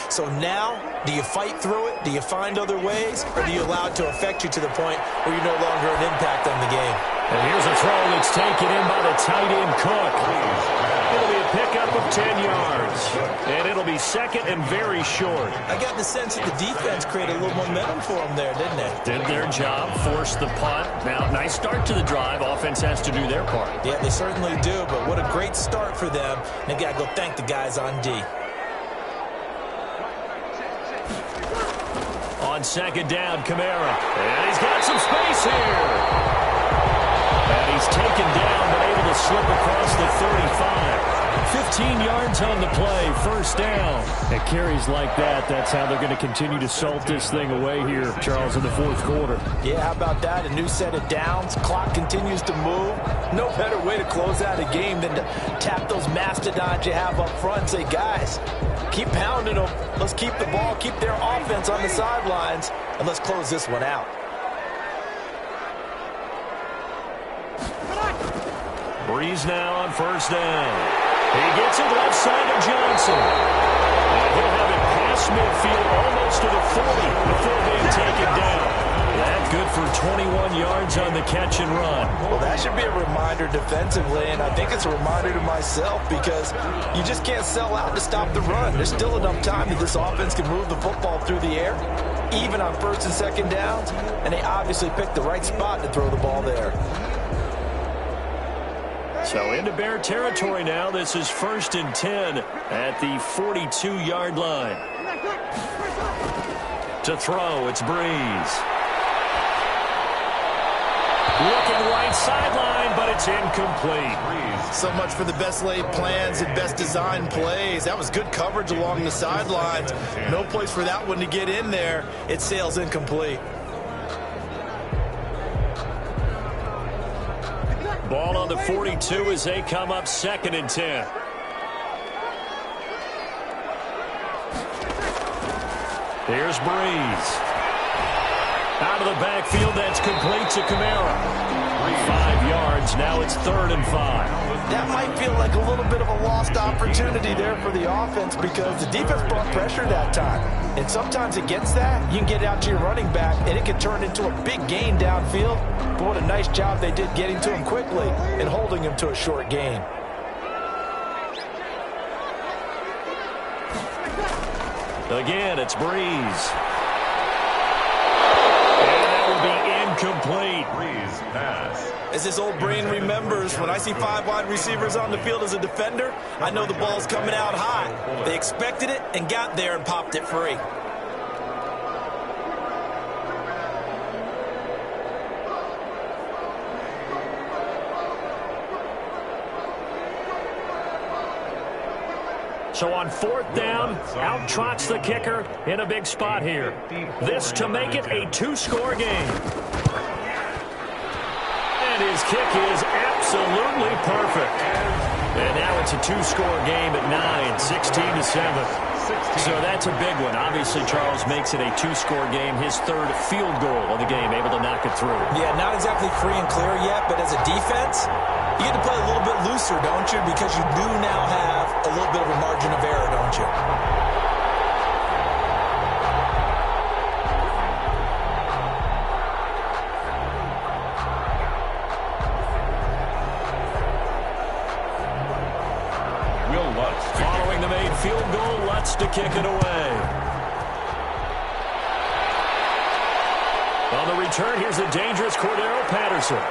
So now, do you fight through it? Do you find other ways? Or do you allow it to affect you to the point where you're no longer an impact on the game? And here's a throw that's taken in by the tight end, Cook. It'll be a pickup of 10 yards. And it'll be second and very short. I got the sense that the defense created a little momentum for them there, didn't it? Did their job, forced the punt. Now, nice start to the drive. Offense has to do their part. Yeah, they certainly do, but what a great start for them. And they got to go thank the guys on D. On second down, Kamara. And he's got some space here. And he's taken down, but able to slip across the 35. 15 yards on the play, first down. At carries like that, that's how they're going to continue to salt this thing away here, Charles, in the fourth quarter. Yeah, how about that? A new set of downs. Clock continues to move. No better way to close out a game than to tap those mastodons you have up front and say, guys, keep pounding them. Let's keep the ball, keep their offense on the sidelines, and let's close this one out. Breeze now on first down. He gets it left side of Johnson. And he'll have it past midfield almost to the 40 before being taken down. That good for 21 yards on the catch and run. Well, that should be a reminder defensively, and I think it's a reminder to myself because you just can't sell out to stop the run. There's still enough time that this offense can move the football through the air, even on first and second downs, and they obviously picked the right spot to throw the ball there. So into Bear territory now. This is 1st and 10 at the 42-yard line. To throw, it's Breeze. Looking right sideline, but it's incomplete. So much for the best laid plans and best designed plays. That was good coverage along the sidelines. No place for that one to get in there. It sails incomplete. Ball on the 42 as they come up 2nd and 10. Here's Breeze. Out of the backfield, that's complete to Kamara. 5 yards, now it's 3rd and 5. That might feel like a little bit of a lost opportunity there for the offense because the defense brought pressure that time. And sometimes against that, you can get out to your running back, and it can turn into a big gain downfield. But what a nice job they did getting to him quickly and holding him to a short gain. Again, it's Breeze. And that will be incomplete. Breeze pass. As this old brain remembers, when I see 5 wide receivers on the field as a defender, I know the ball's coming out high. They expected it and got there and popped it free. So on 4th down, out trots the kicker in a big spot here. This to make it a 2-score game. And his kick is absolutely perfect. And now it's a 2-score game at 9, 16-7. So that's a big one. Obviously, Charles makes it a 2-score game. His 3rd field goal of the game, able to knock it through. Yeah, not exactly free and clear yet, but as a defense, you get to play a little bit looser, don't you? Because you do now have a little bit of a margin of error, don't you? Will Lutz. Following the made field goal, Lutz to kick it away. On the return, here's the dangerous Cordero Patterson.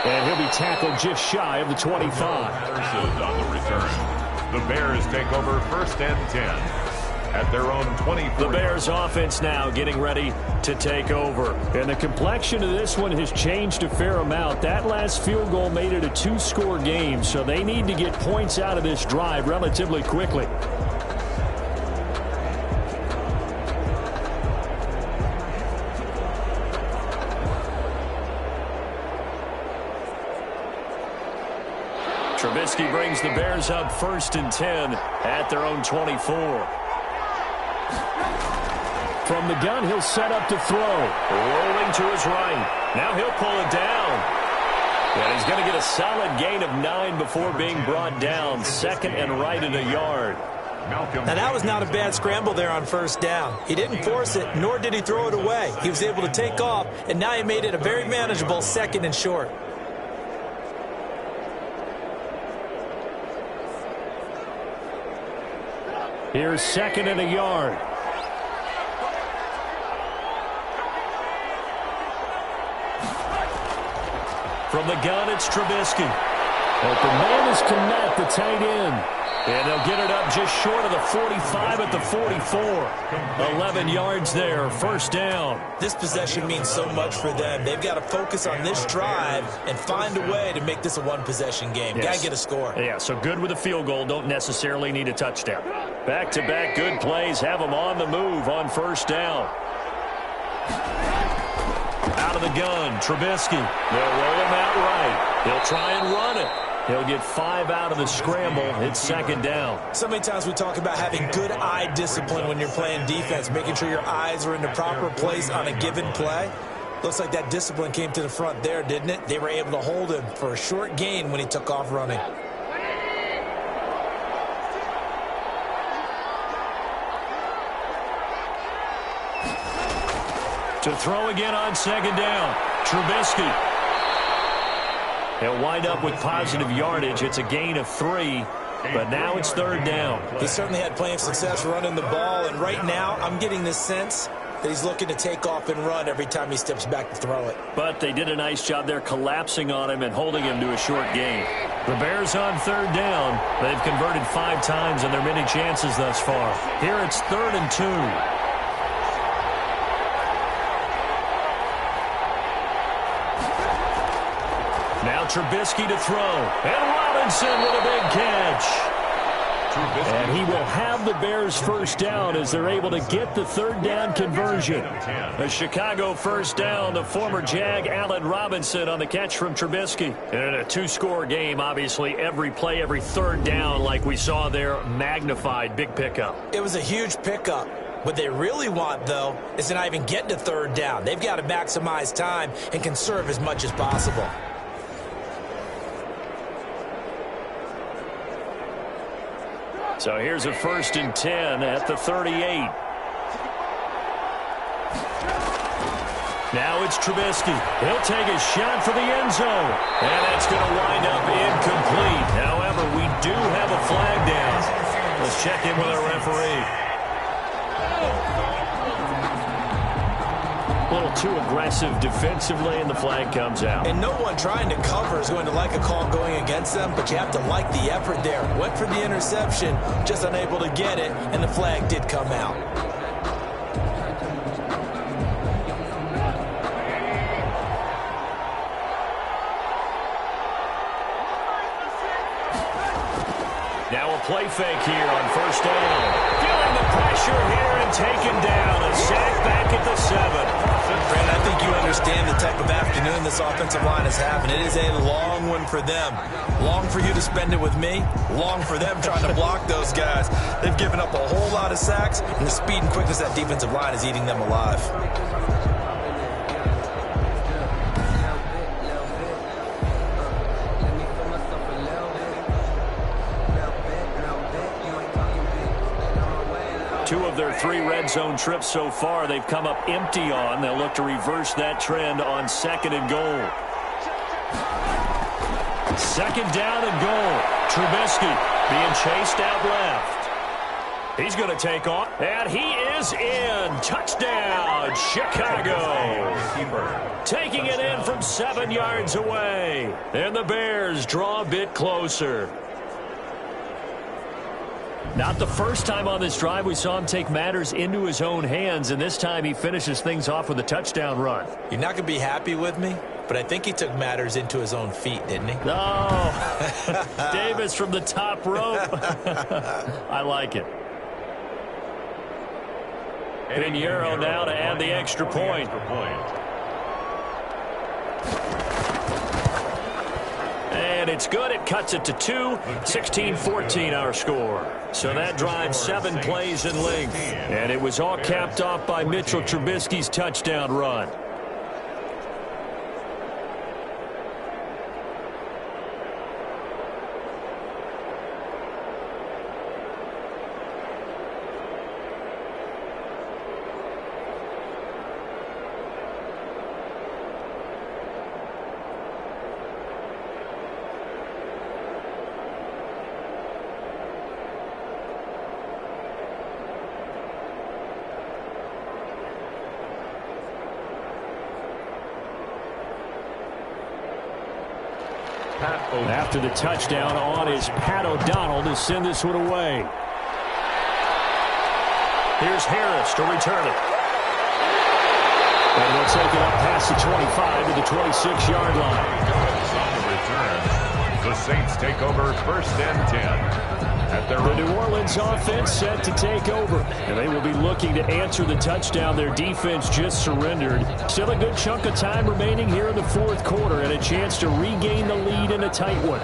And he'll be tackled just shy of the 25. Patterson on the return. The Bears take over 1st and 10 at their own 24. The Bears offense now getting ready to take over. And the complexion of this one has changed a fair amount. That last field goal made it a 2-score game, so they need to get points out of this drive relatively quickly. Trubisky brings the Bears up 1st and 10 at their own 24. From the gun, he'll set up to throw. Rolling to his right. Now he'll pull it down. And he's going to get a solid gain of 9 before being brought down. 2nd and right and a yard. Malcolm. Now, that was not a bad scramble there on first down. He didn't force it, nor did he throw it away. He was able to take off, and now he made it a very manageable 2nd and short. Here's 2nd and a yard. From the gun, it's Trubisky. Open man is Kmet, the tight end. And they'll get it up just short of the 45 at the 44. 11 yards there, first down. This possession means so much for them. They've got to focus on this drive and find a way to make this a one-possession game. Yes. Got to get a score. Yeah, so good with a field goal. Don't necessarily need a touchdown. Back-to-back good plays have them on the move on first down. Out of the gun, Trubisky. They'll roll him out right. He'll try and run it. He'll get 5 out of the scramble. It's 2nd down. So many times we talk about having good eye discipline when you're playing defense, making sure your eyes are in the proper place on a given play. Looks like that discipline came to the front there, didn't it? They were able to hold him for a short gain when he took off running. To throw again on 2nd down, Trubisky. He'll wind up with positive yardage. It's a gain of 3, but now it's 3rd down. He certainly had plenty of success running the ball, and right now I'm getting this sense that he's looking to take off and run every time he steps back to throw it. But they did a nice job there collapsing on him and holding him to a short gain. The Bears on 3rd down. They've converted 5 times in their many chances thus far. Here it's 3rd and 2. Now Trubisky to throw. And Robinson with a big catch. And he will have the Bears first down as they're able to get the 3rd down conversion. A Chicago first down, the former Jag Allen Robinson on the catch from Trubisky. And a 2-score game, obviously, every play, every 3rd down like we saw there, magnified, big pickup. It was a huge pickup. What they really want, though, is to not even get to 3rd down. They've got to maximize time and conserve as much as possible. So here's a 1st and 10 at the 38. Now it's Trubisky. He'll take a shot for the end zone. And that's going to wind up incomplete. However, we do have a flag down. Let's check in with our referee. A little too aggressive defensively, and the flag comes out. And no one trying to cover is going to like a call going against them, but you have to like the effort there. Went for the interception, just unable to get it, and the flag did come out. Now a play fake here on first down. Feeling the pressure here and taken down. A sack back at the 7. Brandon, I think you understand the type of afternoon this offensive line is having. It is a long one for them. Long for you to spend it with me. Long for them trying to block those guys. They've given up a whole lot of sacks, and the speed and quickness of that defensive line is eating them alive. Two of their 3 red zone trips so far, they've come up empty on. They'll look to reverse that trend on 2nd and goal. 2nd down and goal. Trubisky being chased out left. He's going to take off, and he is in. Touchdown, Chicago. Taking it in from 7 yards away. And the Bears draw a bit closer. Not the first time on this drive we saw him take matters into his own hands, and this time he finishes things off with a touchdown run. You're not going to be happy with me, but I think he took matters into his own feet, didn't he? No. Davis from the top rope. I like it. Pinheiro now to add the extra point. And it's good. It cuts it to 2. 16-14 our score. So that drives 7 plays in length. And it was all capped off by Mitchell Trubisky's touchdown run. After the touchdown on is Pat O'Donnell to send this one away. Here's Harris to return it. And they'll take it up past the 25 to the 26-yard line. On the return, the Saints take over 1st and 10. The New Orleans offense set to take over. And they will be looking to answer the touchdown their defense just surrendered. Still a good chunk of time remaining here in the 4th quarter and a chance to regain the lead in a tight one.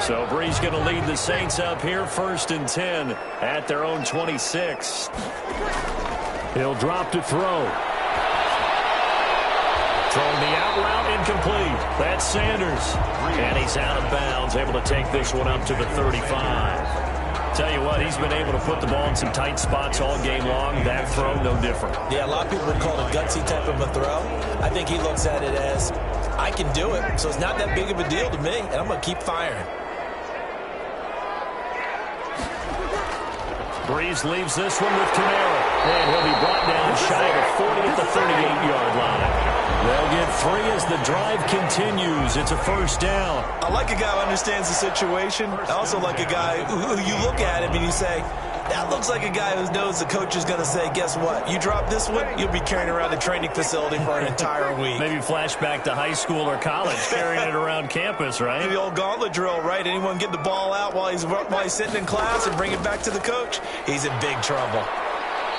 So Brees going to lead the Saints up here 1st and 10 at their own 26. He'll drop to throw. Throwing the out route incomplete. That's Sanders. And he's out of bounds, able to take this one up to the 35. Tell you what, he's been able to put the ball in some tight spots all game long. That throw, no different. Yeah, a lot of people would call it a gutsy type of a throw. I think he looks at it as, I can do it, so it's not that big of a deal to me, and I'm going to keep firing. Brees leaves this one with Kamara. And he'll be brought down shy of the 40 at the 38-yard line. They'll get 3 as the drive continues. It's a 1st down. I like a guy who understands the situation. I also like a guy who you look at him and you say, that looks like a guy who knows the coach is going to say, guess what? You drop this one, you'll be carrying around the training facility for an entire week. Maybe flashback to high school or college, carrying it around campus, right? The old gauntlet drill, right? Anyone get the ball out while he's sitting in class and bring it back to the coach? He's in big trouble.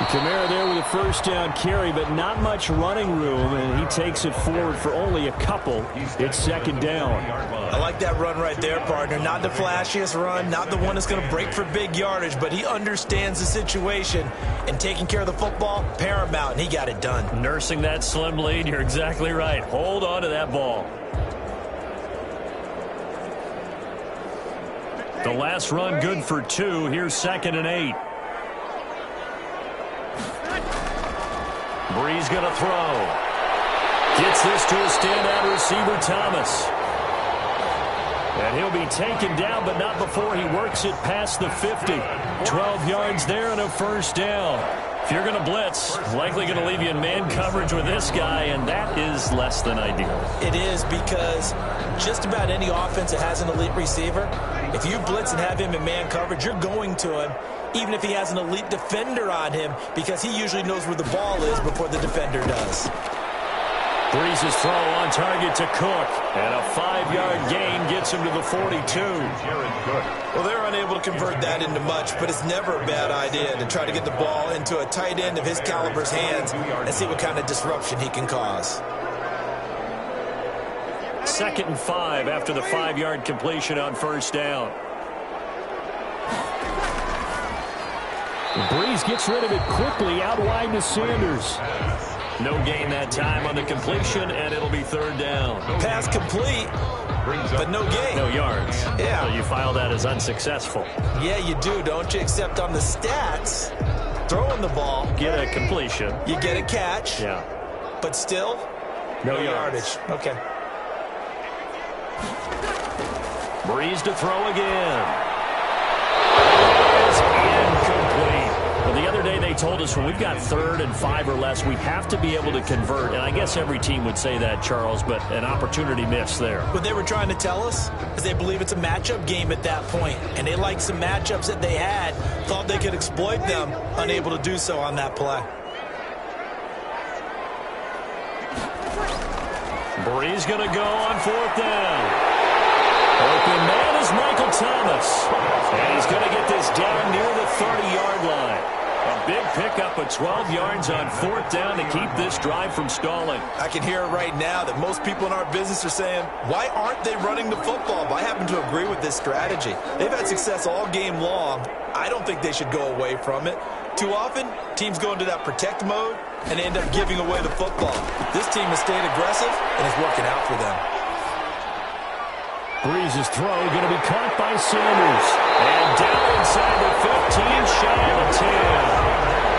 Kamara there with a 1st down carry, but not much running room, and he takes it forward for only a couple. It's 2nd down. I like that run right there, partner. Not the flashiest run, not the one that's going to break for big yardage, but he understands the situation, and taking care of the football, paramount, and he got it done. Nursing that slim lead, you're exactly right. Hold on to that ball. The last run good for 2. Here's 2nd and 8. Brees going to throw. Gets this to a standout receiver, Thomas. And he'll be taken down, but not before he works it past the 50. 12 yards there and a 1st down. If you're going to blitz, likely going to leave you in man coverage with this guy, and that is less than ideal. It is, because just about any offense that has an elite receiver, if you blitz and have him in man coverage, you're going to him, even if he has an elite defender on him, because he usually knows where the ball is before the defender does. Brees' throw on target to Cook, and a 5-yard gain gets him to the 42. Well, they're unable to convert that into much, but it's never a bad idea to try to get the ball into a tight end of his caliber's hands and see what kind of disruption he can cause. 2nd and 5 after the 5-yard completion on 1st down. Brees gets rid of it quickly out wide to Sanders. No gain that time on the completion, and it'll be 3rd down. Pass complete, but no gain. No yards. Yeah. So you file that as unsuccessful. Yeah, you do, don't you? Except on the stats, throwing the ball. Get a completion. You get a catch. Yeah. But still, no yardage. Okay. Brees to throw again. It's incomplete. Well, the other day they told us when we've got 3rd and 5 or less, we have to be able to convert. And I guess every team would say that, Charles, but an opportunity missed there. What they were trying to tell us is they believe it's a matchup game at that point, and they liked some matchups that they had, thought they could exploit them, unable to do so on that play. Brees going to go on 4th down. Open man is Michael Thomas. And he's going to get this down near the 30-yard line. A big pickup of 12 yards on 4th down to keep this drive from stalling. I can hear it right now that most people in our business are saying, why aren't they running the football? But I happen to agree with this strategy. They've had success all game long. I don't think they should go away from it. Too often, teams go into that protect mode and end up giving away the football. This team has stayed aggressive and is working out for them. Brees' throw going to be caught by Sanders. And down inside the 15, shy of 10.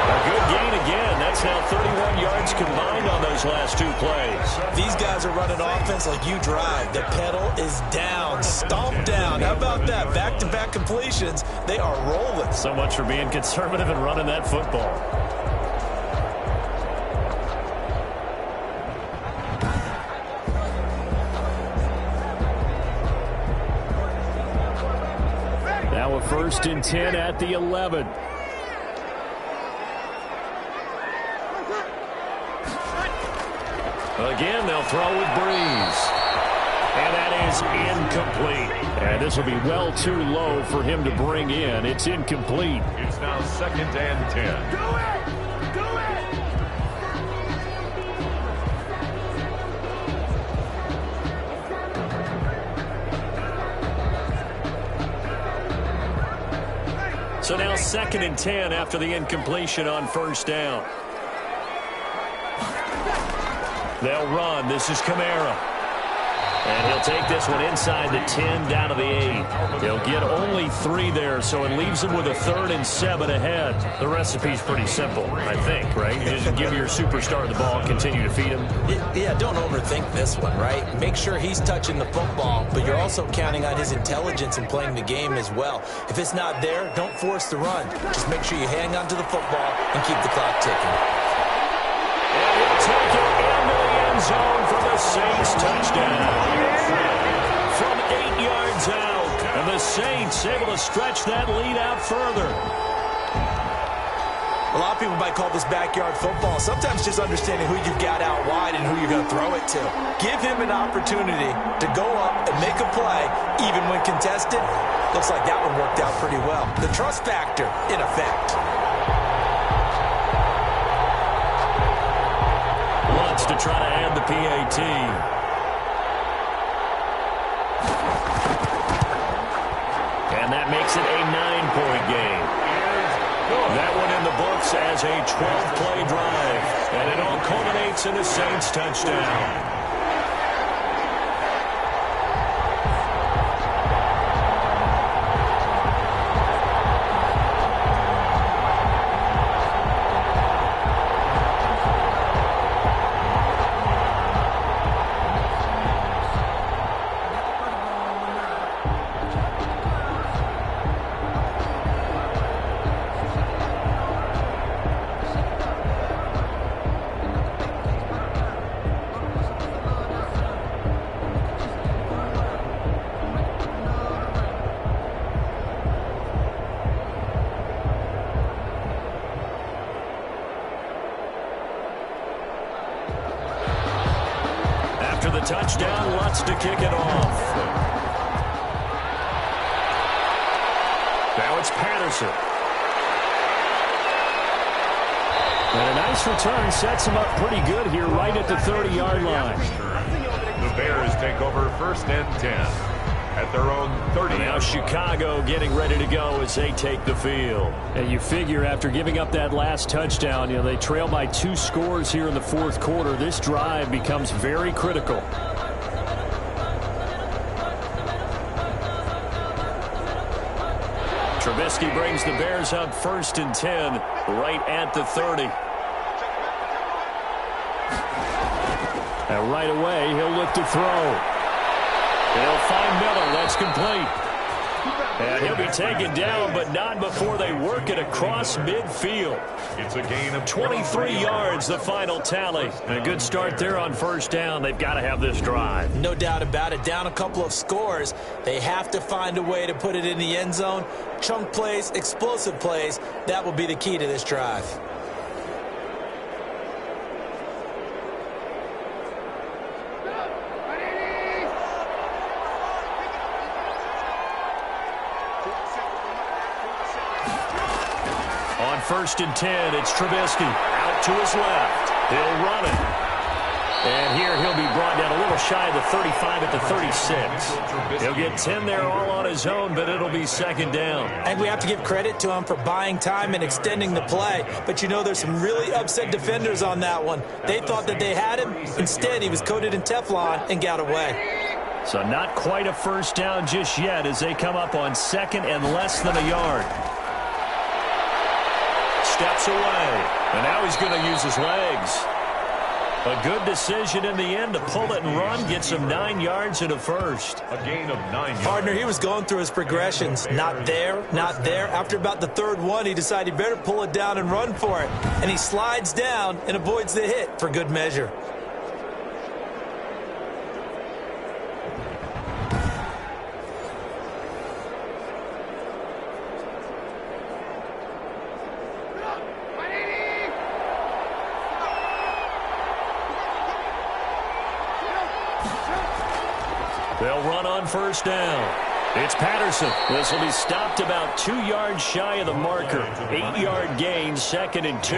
A good gain again. That's now 31 yards combined on those last 2 plays. These guys are run an offense like you drive, the pedal is down, stomp down. How about that? Back-to-back completions. They are rolling. So much for being conservative and running that football. Now a 1st and 10 at the 11. Again, they'll throw with Breeze. And that is incomplete. And this will be well too low for him to bring in. It's incomplete. It's now 2nd and 10. Do it! Do it! So now 2nd and 10 after the incompletion on 1st down. They'll run. This is Kamara. And he'll take this one inside the 10 down to the 8. He'll get only 3 there, so it leaves him with a 3rd and 7 ahead. The recipe's pretty simple, I think, right? You just give your superstar the ball, continue to feed him. Yeah, don't overthink this one, right? Make sure he's touching the football, but you're also counting on his intelligence in playing the game as well. If it's not there, don't force the run. Just make sure you hang on to the football and keep the clock ticking. And he'll take it into the end zone for the Saints touchdown. From 8 yards out. And the Saints able to stretch that lead out further. A lot of people might call this backyard football. Sometimes just understanding who you've got out wide and who you're going to throw it to. Give him an opportunity to go up and make a play, even when contested. Looks like that one worked out pretty well. The trust factor, in effect. Wants to try to add the PAT. And that makes it a 9-point game. That one in the books as a 12-play drive. And it all culminates in a Saints touchdown. Touchdown, Lutz to kick it off. Now it's Patterson. And a nice return sets him up pretty good here right at the 30-yard line. The Bears take over 1st and 10 at their own 30. Now Chicago getting ready to go as they take the field. And you figure after giving up that last touchdown, they trail by 2 scores here in the 4th quarter. This drive becomes very critical. Trubisky brings the Bears up 1st and 10 right at the 30. And right away, he'll look to throw. They'll find Miller. That's complete. And he'll be taken down, but not before they work it across midfield. It's a gain of 23 yards, the final tally. And a good start there on 1st down. They've got to have this drive. No doubt about it. Down a couple of scores. They have to find a way to put it in the end zone. Chunk plays, explosive plays. That will be the key to this drive. On 1st and 10, it's Trubisky out to his left. He'll run it. And here he'll be brought down a little shy of the 35 at the 36. He'll get 10 there all on his own, but it'll be 2nd down. And we have to give credit to him for buying time and extending the play. But there's some really upset defenders on that one. They thought that they had him. Instead, he was coated in Teflon and got away. So not quite a 1st down just yet as they come up on 2nd and less than a yard. Steps away. And now he's going to use his legs. A good decision in the end to pull it and run, get some 9 yards and a first. A gain of 9 yards. Partner, he was going through his progressions. Not there, not there. After about the third one, he decided he better pull it down and run for it. And he slides down and avoids the hit for good measure. They'll run on first down. It's Patterson. This will be stopped about 2 yards shy of the marker. 8-yard gain, 2nd and 2.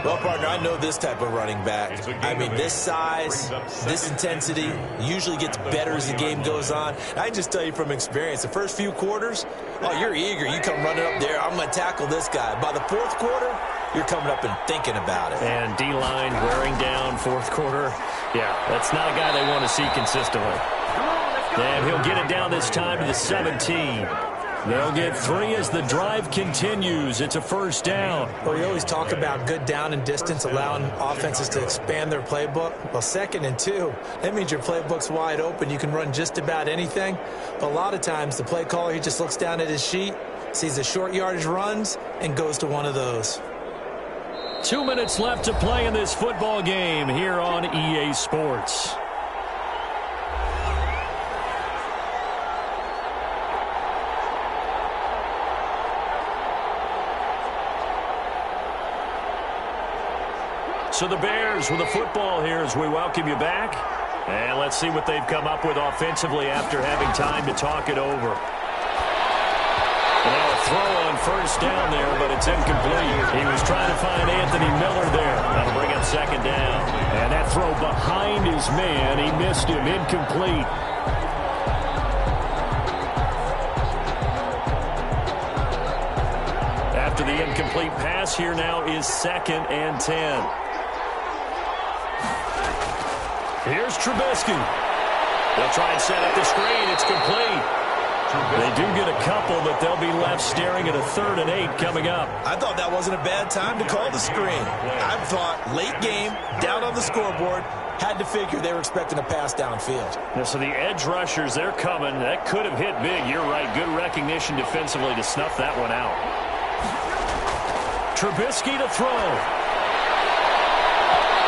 Well, partner, I know this type of running back. I mean, this size, this intensity usually gets better as the game goes on. I can just tell you from experience, the first few quarters, oh, you're eager. You come running up there, I'm going to tackle this guy. By the fourth quarter, you're coming up and thinking about it. And D-line wearing down fourth quarter. Yeah, that's not a guy they want to see consistently. And he'll get it down this time to the 17. They'll get 3 as the drive continues. It's a first down. Well, we always talk about good down and distance, allowing offenses to expand their playbook. Well, 2nd and 2, that means your playbook's wide open. You can run just about anything. But a lot of times, the play caller, he just looks down at his sheet, sees the short yardage runs, and goes to one of those. 2 minutes left to play in this football game here on EA Sports. So the Bears with the football here as we welcome you back. And let's see what they've come up with offensively after having time to talk it over. And now a throw on first down there, but it's incomplete. He was trying to find Anthony Miller there. That'll bring up 2nd down. And that throw behind his man, he missed him, incomplete. After the incomplete pass, here now is 2nd and 10. Here's Trubisky. They'll try and set up the screen. It's complete. They do get a couple, but they'll be left staring at a 3rd and 8 coming up. I thought that wasn't a bad time to call the screen. I thought late game, down on the scoreboard, had to figure they were expecting a pass downfield. Yeah, so the edge rushers, they're coming. That could have hit big. You're right. Good recognition defensively to snuff that one out. Trubisky to throw.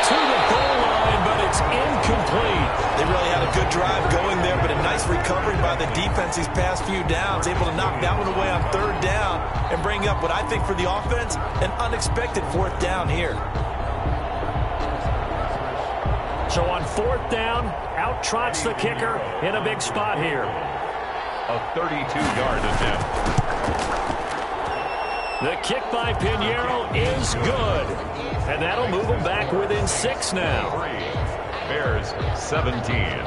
To the goal line, but it's incomplete. They really had a good drive going there, but a nice recovery by the defense these past few downs, able to knock that one away on 3rd down and bring up what I think for the offense, an unexpected 4th down here. So on 4th down, out trots the kicker in a big spot here. A 32-yard attempt. The kick by Pinheiro is good. And that'll move them back within 6 now. Bears 17.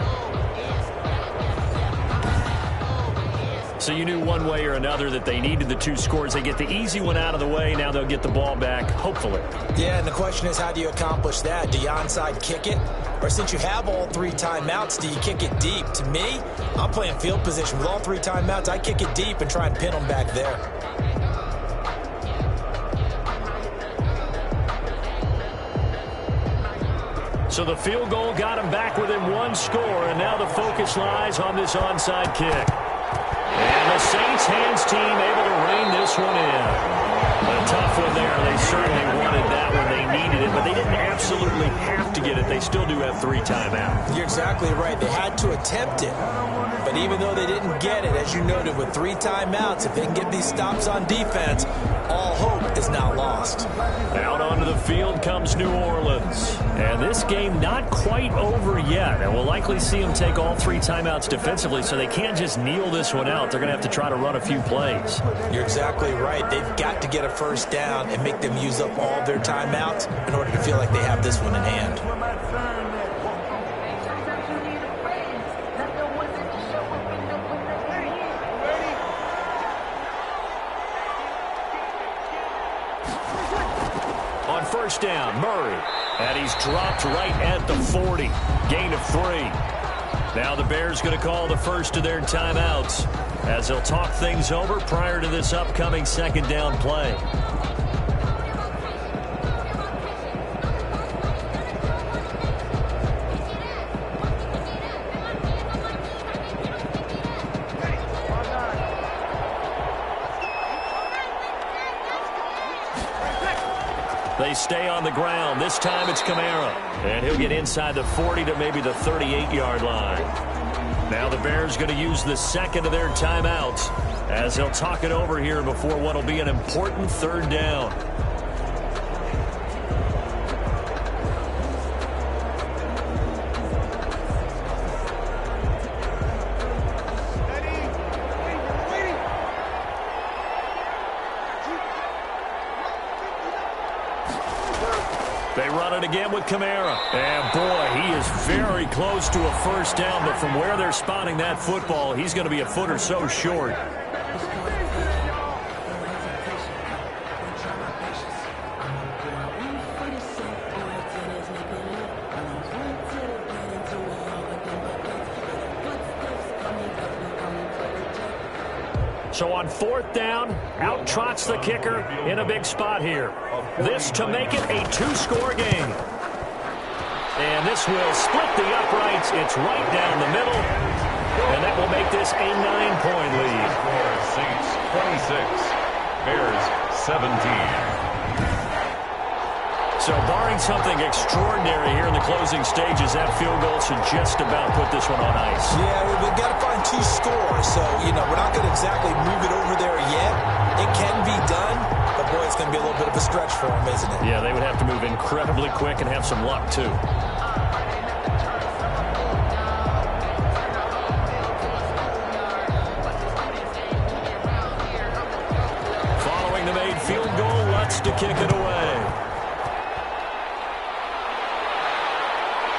So you knew one way or another that they needed the 2 scores. They get the easy one out of the way. Now they'll get the ball back, hopefully. Yeah, and the question is, how do you accomplish that? Do you onside kick it? Or since you have all 3 timeouts, do you kick it deep? To me, I'm playing field position. With all 3 timeouts, I kick it deep and try and pin them back there. So the field goal got him back within 1 score, and now the focus lies on this onside kick. And the Saints hands team able to rein this one in. A tough one there. They certainly wanted that one. They needed it, but they didn't absolutely have to get it. They still do have 3 timeouts. You're exactly right. They had to attempt it. But even though they didn't get it, as you noted, with 3 timeouts, if they can get these stops on defense, all hope is now lost. Out onto the field comes New Orleans. And this game not quite over yet. And we'll likely see them take all 3 timeouts defensively, so they can't just kneel this one out. They're going to have to try to run a few plays. You're exactly right. They've got to get a first down and make them use up all their timeouts in order to feel like they have this one in hand. On first down, Murray. And he's dropped right at the 40. Gain of 3. Now the Bears going to call the first of their timeouts as they'll talk things over prior to this upcoming 2nd down play. They stay on the ground. This time it's Kamara. And he'll get inside the 40 to maybe the 38-yard line. Now the Bears going to use the second of their timeouts as they'll talk it over here before what will be an important third down. They run it again with Kamara. And, boy, he is very close to a first down. But from where they're spotting that football, he's going to be a foot or so short. So on fourth down, out trots the kicker in a big spot here. This to make it a two-score game. And this will split the uprights. It's right down the middle. And that will make this a 9-point lead. Saints 26, Bears 17. So barring something extraordinary here in the closing stages, that field goal should just about put this one on ice. Yeah, we've got to find two scores. So, we're not going to exactly move it over there yet. It can be done, but, boy, it's going to be a little bit of a stretch for them, isn't it? Yeah, they would have to move incredibly quick and have some luck, too. Following the made field goal, Lutz to kick it away.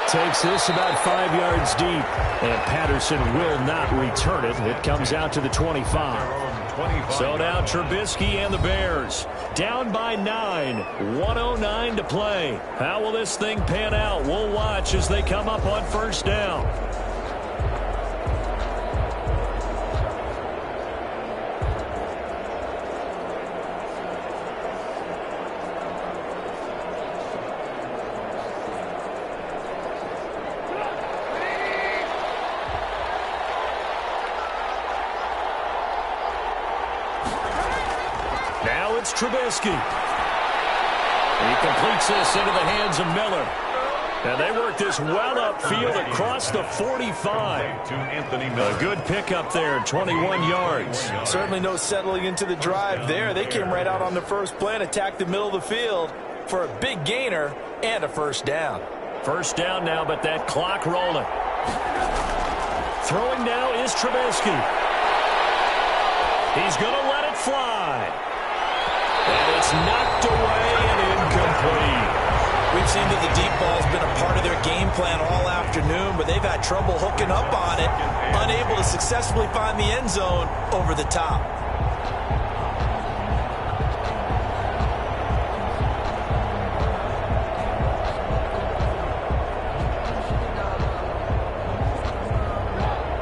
Takes this about 5 yards deep, and Patterson will not return it. It comes out to the 25. So now Trubisky and the Bears down by 9, 1:09 to play. How will this thing pan out? We'll watch as they come up on first down. Now it's Trubisky. He completes this into the hands of Miller. And they work this well upfield across the 45. To Anthony Miller. A good pickup there, 21 yards. Certainly no settling into the drive there. They came right out on the first play and attacked the middle of the field for a big gainer and a first down. First down now, but that clock rolling. Throwing now is Trubisky. He's going to let it fly. And it's knocked away and incomplete. We've seen that the deep ball's been a part of their game plan all afternoon, but they've had trouble hooking up on it, unable to successfully find the end zone over the top.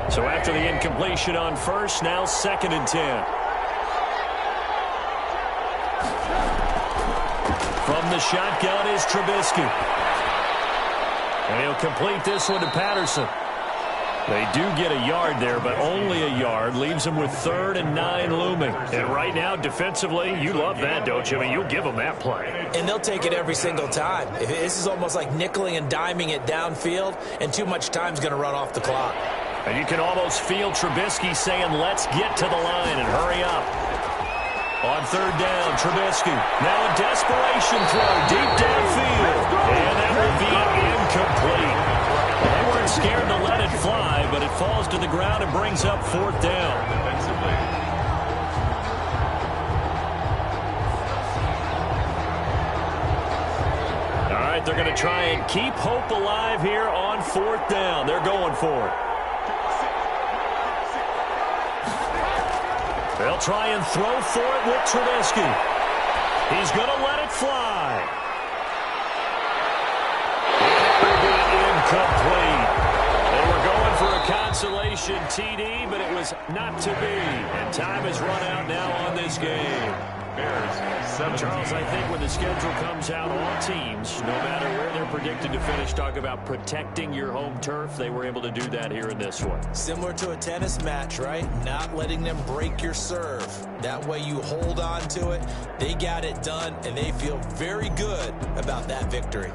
So after the incompletion on first, now 2nd and 10. From the shotgun is Trubisky. And he'll complete this one to Patterson. They do get a yard there, but only a yard. Leaves them with 3rd and 9 looming. And right now, defensively, you love that, don't you? I mean, you'll give them that play. And they'll take it every single time. This is almost like nickeling and diming it downfield, and too much time's going to run off the clock. And you can almost feel Trubisky saying, let's get to the line and hurry up. On 3rd down, Trubisky. Now a desperation throw deep downfield. And that will be incomplete. They weren't scared to let it fly, but it falls to the ground and brings up 4th down. Defensively. All right, they're going to try and keep hope alive here on 4th down. They're going for it. They'll try and throw for it with Trubisky. He's going to let it fly. It will be incomplete. They were going for a consolation TD, but it was not to be. And time is run out now on this game. Bears Charles, I think when the schedule comes out, all teams, no matter where they're predicted to finish, talk about protecting your home turf. They were able to do that here in this one. Similar to a tennis match, right? Not letting them break your serve. That way you hold on to it. They got it done, and they feel very good about that victory.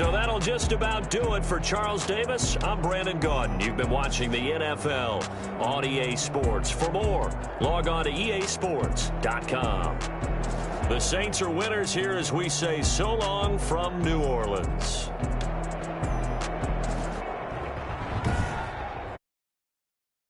So that'll just about do it for Charles Davis. I'm Brandon Gaudin. You've been watching the NFL on EA Sports. For more, log on to easports.com. The Saints are winners here as we say so long from New Orleans.